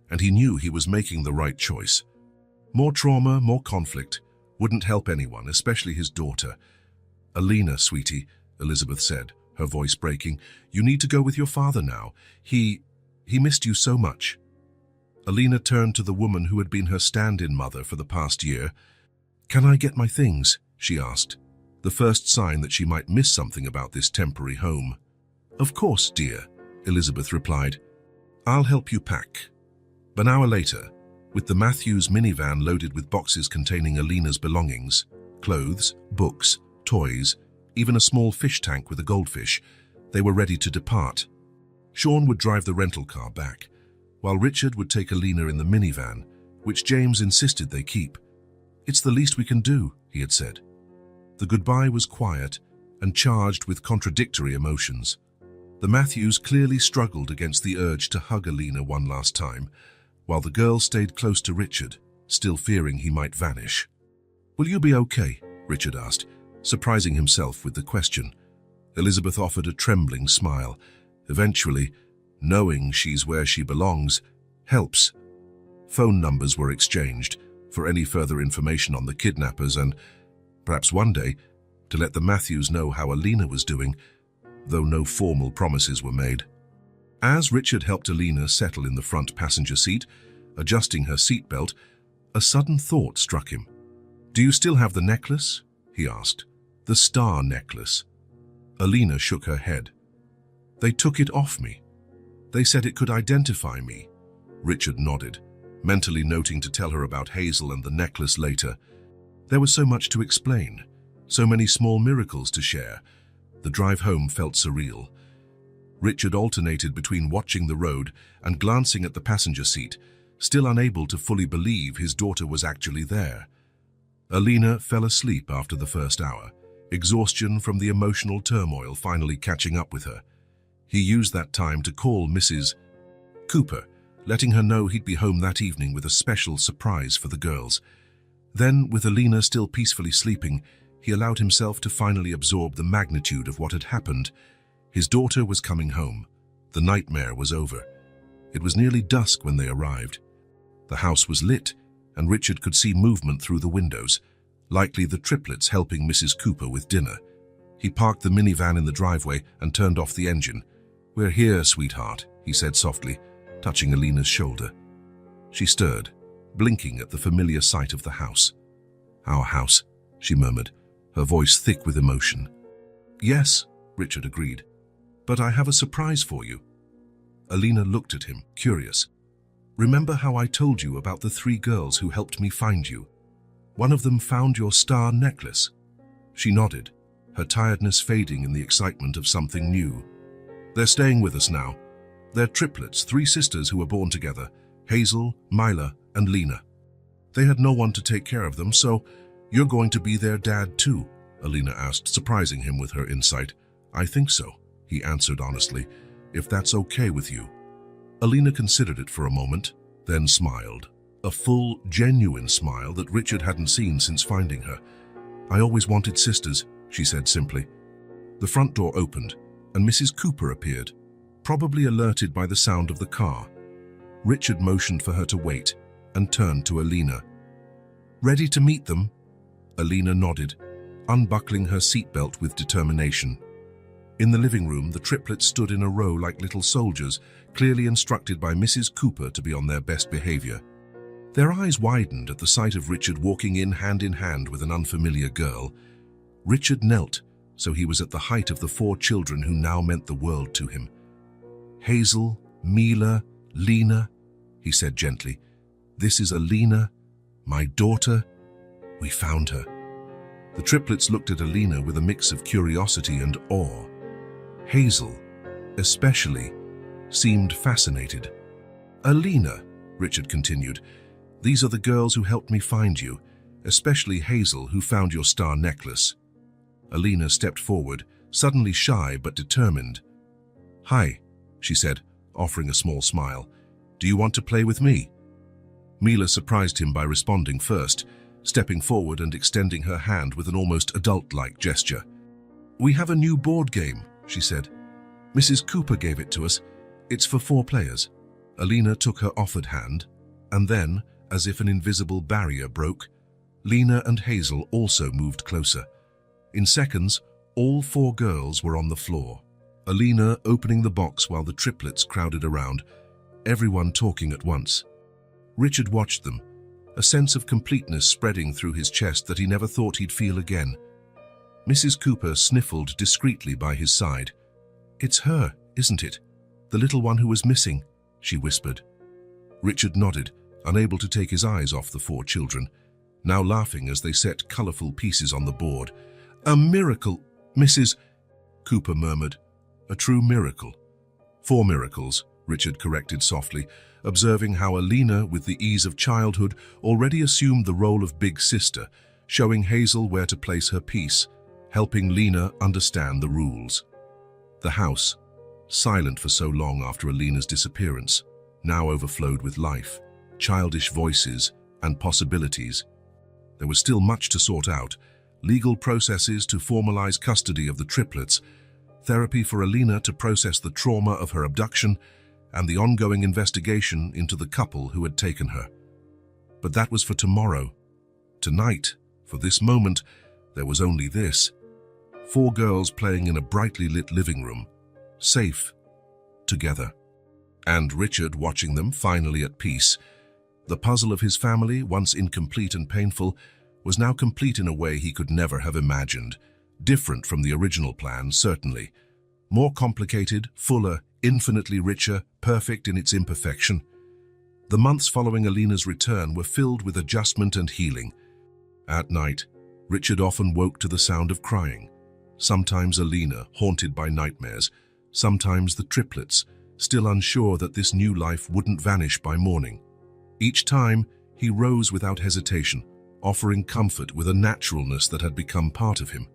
and he knew he was making the right choice. More trauma, more conflict, wouldn't help anyone, especially his daughter. "Alina, sweetie," Elizabeth said, her voice breaking, "you need to go with your father now. He missed you so much." Alina turned to the woman who had been her stand-in mother for the past year. "Can I get my things?" she asked, the first sign that she might miss something about this temporary home. "Of course, dear," Elizabeth replied. "I'll help you pack." An hour later, with the Matthews minivan loaded with boxes containing Alina's belongings, clothes, books, toys, even a small fish tank with a goldfish, they were ready to depart. Sean would drive the rental car back, while Richard would take Alina in the minivan, which James insisted they keep. "It's the least we can do," he had said. The goodbye was quiet and charged with contradictory emotions. The Matthews clearly struggled against the urge to hug Alina one last time, while the girl stayed close to Richard, still fearing he might vanish. "Will you be okay?" Richard asked, surprising himself with the question. Elizabeth offered a trembling smile. Eventually, knowing she's where she belongs helps. Phone numbers were exchanged for any further information on the kidnappers and, perhaps one day, to let the Matthews know how Alina was doing, though no formal promises were made. As Richard helped Alina settle in the front passenger seat, adjusting her seatbelt, a sudden thought struck him. "Do you still have the necklace?" he asked. "The star necklace." Alina shook her head. "They took it off me. They said it could identify me." Richard nodded, mentally noting to tell her about Hazel and the necklace later. There was so much to explain, so many small miracles to share. The drive home felt surreal. Richard alternated between watching the road and glancing at the passenger seat, still unable to fully believe his daughter was actually there. Alina fell asleep after the first hour, exhaustion from the emotional turmoil finally catching up with her. He used that time to call Mrs. Cooper, letting her know he'd be home that evening with a special surprise for the girls. Then, with Alina still peacefully sleeping, he allowed himself to finally absorb the magnitude of what had happened. His daughter was coming home. The nightmare was over. It was nearly dusk when they arrived. The house was lit, and Richard could see movement through the windows, likely the triplets helping Mrs. Cooper with dinner. He parked the minivan in the driveway and turned off the engine. "We're here, sweetheart," he said softly, touching Alina's shoulder. She stirred, blinking at the familiar sight of the house. "Our house," she murmured, her voice thick with emotion. "Yes," Richard agreed. "But I have a surprise for you." Alina looked at him, curious. "Remember how I told you about the 3 girls who helped me find you? One of them found your star necklace." She nodded, her tiredness fading in the excitement of something new. "They're staying with us now. They're triplets, 3 sisters who were born together, Hazel, Mila, and Lena. They had no one to take care of them, so you're going to be their dad too?" Alina asked, surprising him with her insight. "I think so," he answered honestly, "if that's okay with you." Alina considered it for a moment, then smiled. A full, genuine smile that Richard hadn't seen since finding her. "I always wanted sisters," she said simply. The front door opened, and Mrs. Cooper appeared, probably alerted by the sound of the car. Richard motioned for her to wait and turned to Alina. "Ready to meet them?" Alina nodded, unbuckling her seatbelt with determination. In the living room, the triplets stood in a row like little soldiers, clearly instructed by Mrs. Cooper to be on their best behavior. Their eyes widened at the sight of Richard walking in hand with an unfamiliar girl. Richard knelt, so he was at the height of the 4 children who now meant the world to him. "Hazel, Mila, Lena," he said gently. "This is Alina, my daughter. We found her." The triplets looked at Alina with a mix of curiosity and awe. Hazel, especially, seemed fascinated. "Alina," Richard continued, "these are the girls who helped me find you, especially Hazel, who found your star necklace." Alina stepped forward, suddenly shy but determined. "Hi," she said, offering a small smile. "Do you want to play with me?" Mila surprised him by responding first, stepping forward and extending her hand with an almost adult-like gesture. "We have a new board game," she said. "Mrs. Cooper gave it to us. It's for 4 players." Alina took her offered hand, and then, as if an invisible barrier broke, Lena and Hazel also moved closer. In seconds, all 4 girls were on the floor. Alina opening the box while the triplets crowded around, everyone talking at once. Richard watched them, a sense of completeness spreading through his chest that he never thought he'd feel again. Mrs. Cooper sniffled discreetly by his side. "It's her, isn't it? The little one who was missing," she whispered. Richard nodded, unable to take his eyes off the 4 children, now laughing as they set colorful pieces on the board. "A miracle, Mrs. Cooper murmured. "A true miracle." 4 miracles, Richard corrected softly, observing how Alina, with the ease of childhood, already assumed the role of big sister, showing Hazel where to place her piece, helping Lena understand the rules. The house, silent for so long after Alina's disappearance, now overflowed with life, childish voices, and possibilities. There was still much to sort out: legal processes to formalize custody of the triplets, therapy for Alina to process the trauma of her abduction, and the ongoing investigation into the couple who had taken her. But that was for tomorrow. Tonight, for this moment, there was only this: 4 girls playing in a brightly lit living room, safe, together. And Richard watching them, finally at peace. The puzzle of his family, once incomplete and painful, was now complete in a way he could never have imagined. Different from the original plan, certainly. More complicated, fuller, infinitely richer, perfect in its imperfection. The months following Alina's return were filled with adjustment and healing. At night, Richard often woke to the sound of crying. Sometimes Alina, haunted by nightmares. Sometimes the triplets, still unsure that this new life wouldn't vanish by morning. Each time, he rose without hesitation, offering comfort with a naturalness that had become part of him.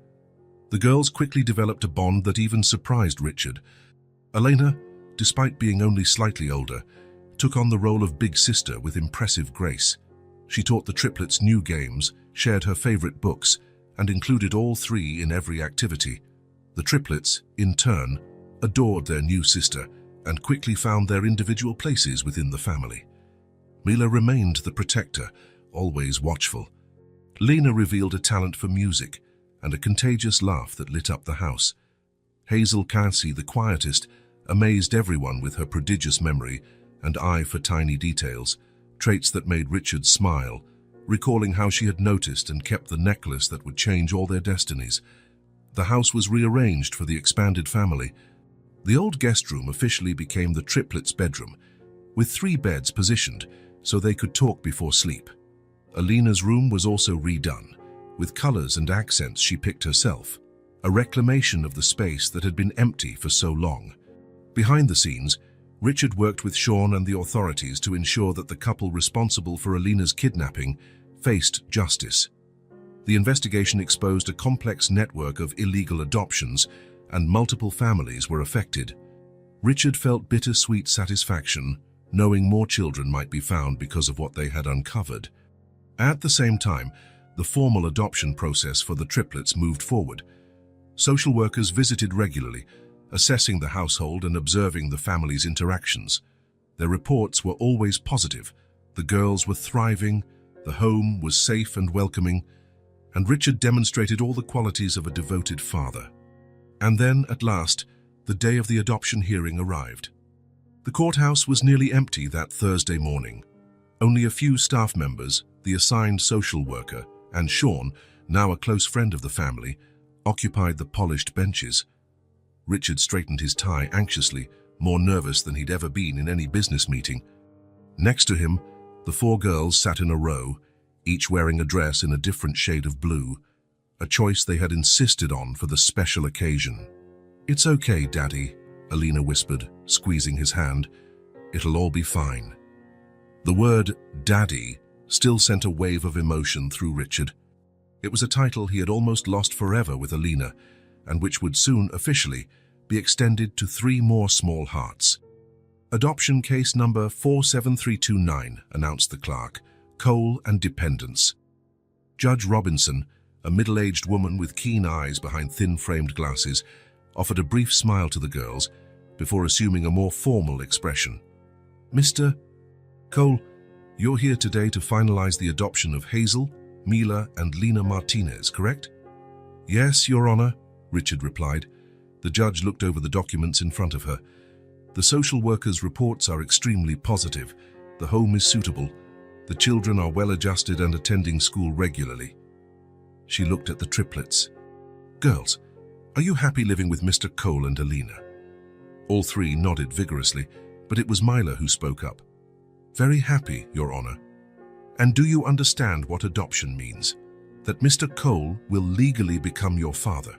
The girls quickly developed a bond that even surprised Richard. Alina, despite being only slightly older, took on the role of big sister with impressive grace. She taught the triplets new games, shared her favorite books, and included all 3 in every activity. The triplets, in turn, adored their new sister and quickly found their individual places within the family. Mila remained the protector, always watchful. Lena revealed a talent for music and a contagious laugh that lit up the house. Hazel Cassie, the quietest, amazed everyone with her prodigious memory and eye for tiny details, traits that made Richard smile, recalling how she had noticed and kept the necklace that would change all their destinies. The house was rearranged for the expanded family. The old guest room officially became the triplets' bedroom, with 3 beds positioned so they could talk before sleep. Alina's room was also redone, with colors and accents she picked herself, a reclamation of the space that had been empty for so long. Behind the scenes, Richard worked with Sean and the authorities to ensure that the couple responsible for Alina's kidnapping faced justice. The investigation exposed a complex network of illegal adoptions, and multiple families were affected. Richard felt bittersweet satisfaction, knowing more children might be found because of what they had uncovered. At the same time, the formal adoption process for the triplets moved forward. Social workers visited regularly, assessing the household and observing the family's interactions. Their reports were always positive. The girls were thriving, the home was safe and welcoming, and Richard demonstrated all the qualities of a devoted father. And then, at last, the day of the adoption hearing arrived. The courthouse was nearly empty that Thursday morning. Only a few staff members, the assigned social worker, and Sean, now a close friend of the family, occupied the polished benches. Richard straightened his tie anxiously, more nervous than he'd ever been in any business meeting. Next to him, the 4 girls sat in a row, each wearing a dress in a different shade of blue, a choice they had insisted on for the special occasion. "It's okay, Daddy," Alina whispered, squeezing his hand. "It'll all be fine." The word Daddy still sent a wave of emotion through Richard. It was a title he had almost lost forever with Alina, and which would soon officially be extended to 3 more small hearts. "Adoption case number 47329, announced the clerk. "Cole and dependents." Judge Robinson, a middle-aged woman with keen eyes behind thin-framed glasses, offered a brief smile to the girls before assuming a more formal expression. "Mr. Cole, you're here today to finalize the adoption of Hazel, Mila, and Lena Martinez, correct?" "Yes, Your Honor," Richard replied. The judge looked over the documents in front of her. "The social worker's reports are extremely positive. The home is suitable. The children are well-adjusted and attending school regularly." She looked at the triplets. "Girls, are you happy living with Mr. Cole and Alina?" All three nodded vigorously, but it was Mila who spoke up. "Very happy, Your Honor. And do you understand what adoption means? That Mr. Cole will legally become your father."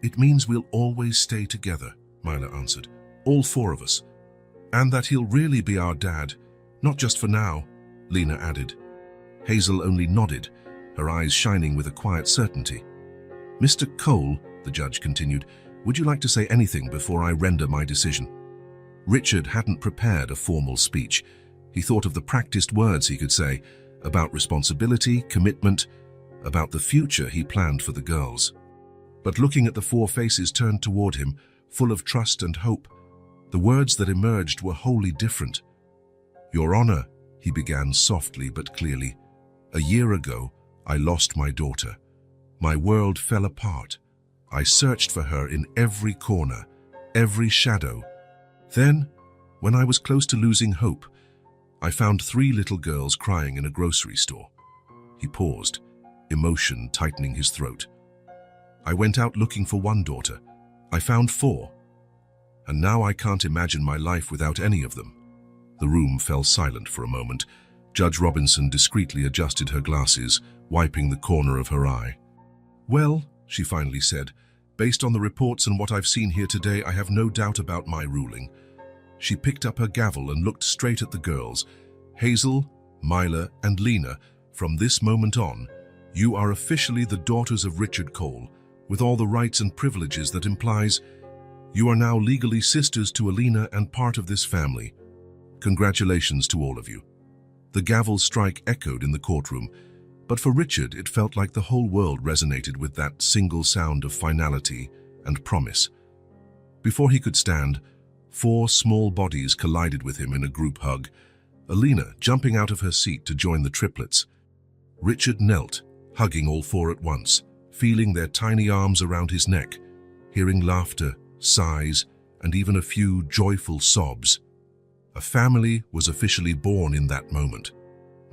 "It means we'll always stay together," Mila answered. "All four of us. And that he'll really be our dad, not just for now," Lena added. Hazel only nodded, her eyes shining with a quiet certainty. "Mr. Cole," the judge continued, "would you like to say anything before I render my decision?" Richard hadn't prepared a formal speech. He thought of the practiced words he could say about responsibility, commitment, about the future he planned for the girls. But looking at the four faces turned toward him, full of trust and hope, the words that emerged were wholly different. "Your Honor," he began softly but clearly, "a year ago, I lost my daughter. My world fell apart. I searched for her in every corner, every shadow. Then, when I was close to losing hope, I found 3 little girls crying in a grocery store." He paused, emotion tightening his throat. "I went out looking for one daughter. I found 4. And now I can't imagine my life without any of them." The room fell silent for a moment. Judge Robinson discreetly adjusted her glasses, wiping the corner of her eye. "Well," she finally said, "based on the reports and what I've seen here today, I have no doubt about my ruling." She picked up her gavel and looked straight at the girls. "Hazel, Mila, and Lena, from this moment on, you are officially the daughters of Richard Cole, with all the rights and privileges that implies. You are now legally sisters to Alina and part of this family. Congratulations to all of you." The gavel strike echoed in the courtroom, but for Richard it felt like the whole world resonated with that single sound of finality and promise. Before he could stand, 4 small bodies collided with him in a group hug, Alina jumping out of her seat to join the triplets. Richard knelt, hugging all 4 at once, feeling their tiny arms around his neck, hearing laughter, sighs, and even a few joyful sobs. A family was officially born in that moment,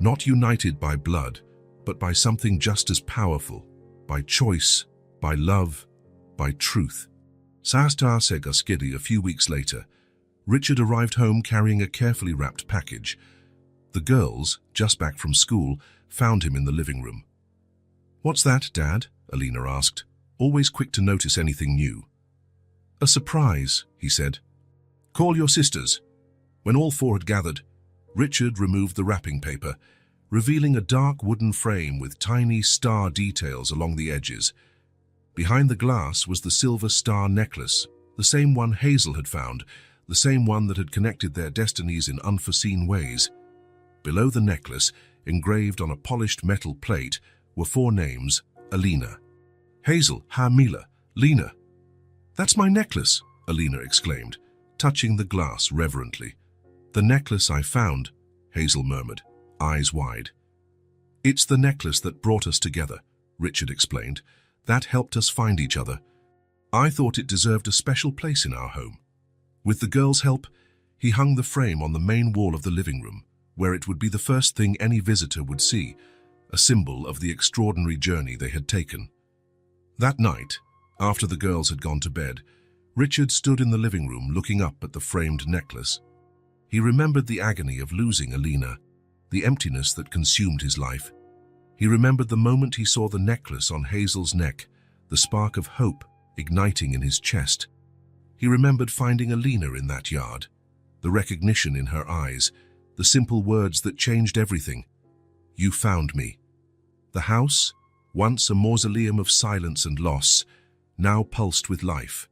not united by blood, but by something just as powerful, by choice, by love, by truth. Sasta Segaskidi a few weeks later, Richard arrived home carrying a carefully wrapped package. The girls, just back from school, found him in the living room. "What's that, Dad?" Alina asked, always quick to notice anything new. "A surprise," he said. "Call your sisters." When all 4 had gathered, Richard removed the wrapping paper, revealing a dark wooden frame with tiny star details along the edges. Behind the glass was the silver star necklace, the same one Hazel had found, the same one that had connected their destinies in unforeseen ways. Below the necklace, engraved on a polished metal plate, were 4 names: Alina. "Hazel, Mila, Lena." "That's my necklace," Alina exclaimed, touching the glass reverently. "The necklace I found," Hazel murmured, eyes wide. "It's the necklace that brought us together," Richard explained. "That helped us find each other. I thought it deserved a special place in our home." With the girls' help, he hung the frame on the main wall of the living room, where it would be the first thing any visitor would see, a symbol of the extraordinary journey they had taken. That night, after the girls had gone to bed, Richard stood in the living room looking up at the framed necklace. He remembered the agony of losing Alina, the emptiness that consumed his life. He remembered the moment he saw the necklace on Hazel's neck, the spark of hope igniting in his chest. He remembered finding Alina in that yard, the recognition in her eyes, the simple words that changed everything. "You found me." The house, once a mausoleum of silence and loss, now pulsed with life.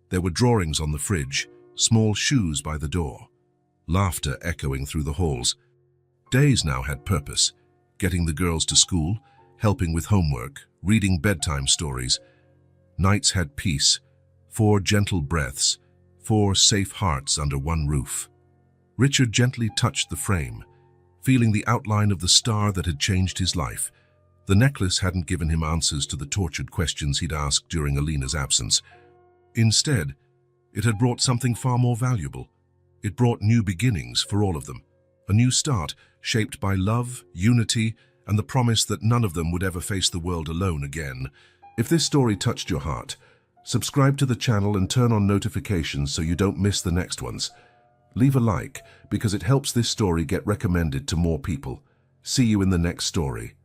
There were drawings on the fridge, small shoes by the door, laughter echoing through the halls. Days now had purpose, getting the girls to school, helping with homework, reading bedtime stories. Nights had peace, 4 gentle breaths, 4 safe hearts under one roof. Richard gently touched the frame, feeling the outline of the star that had changed his life. The necklace hadn't given him answers to the tortured questions he'd asked during Alina's absence. Instead, it had brought something far more valuable. It brought new beginnings for all of them. A new start, shaped by love, unity, and the promise that none of them would ever face the world alone again. If this story touched your heart, subscribe to the channel and turn on notifications so you don't miss the next ones. Leave a like, because it helps this story get recommended to more people. See you in the next story.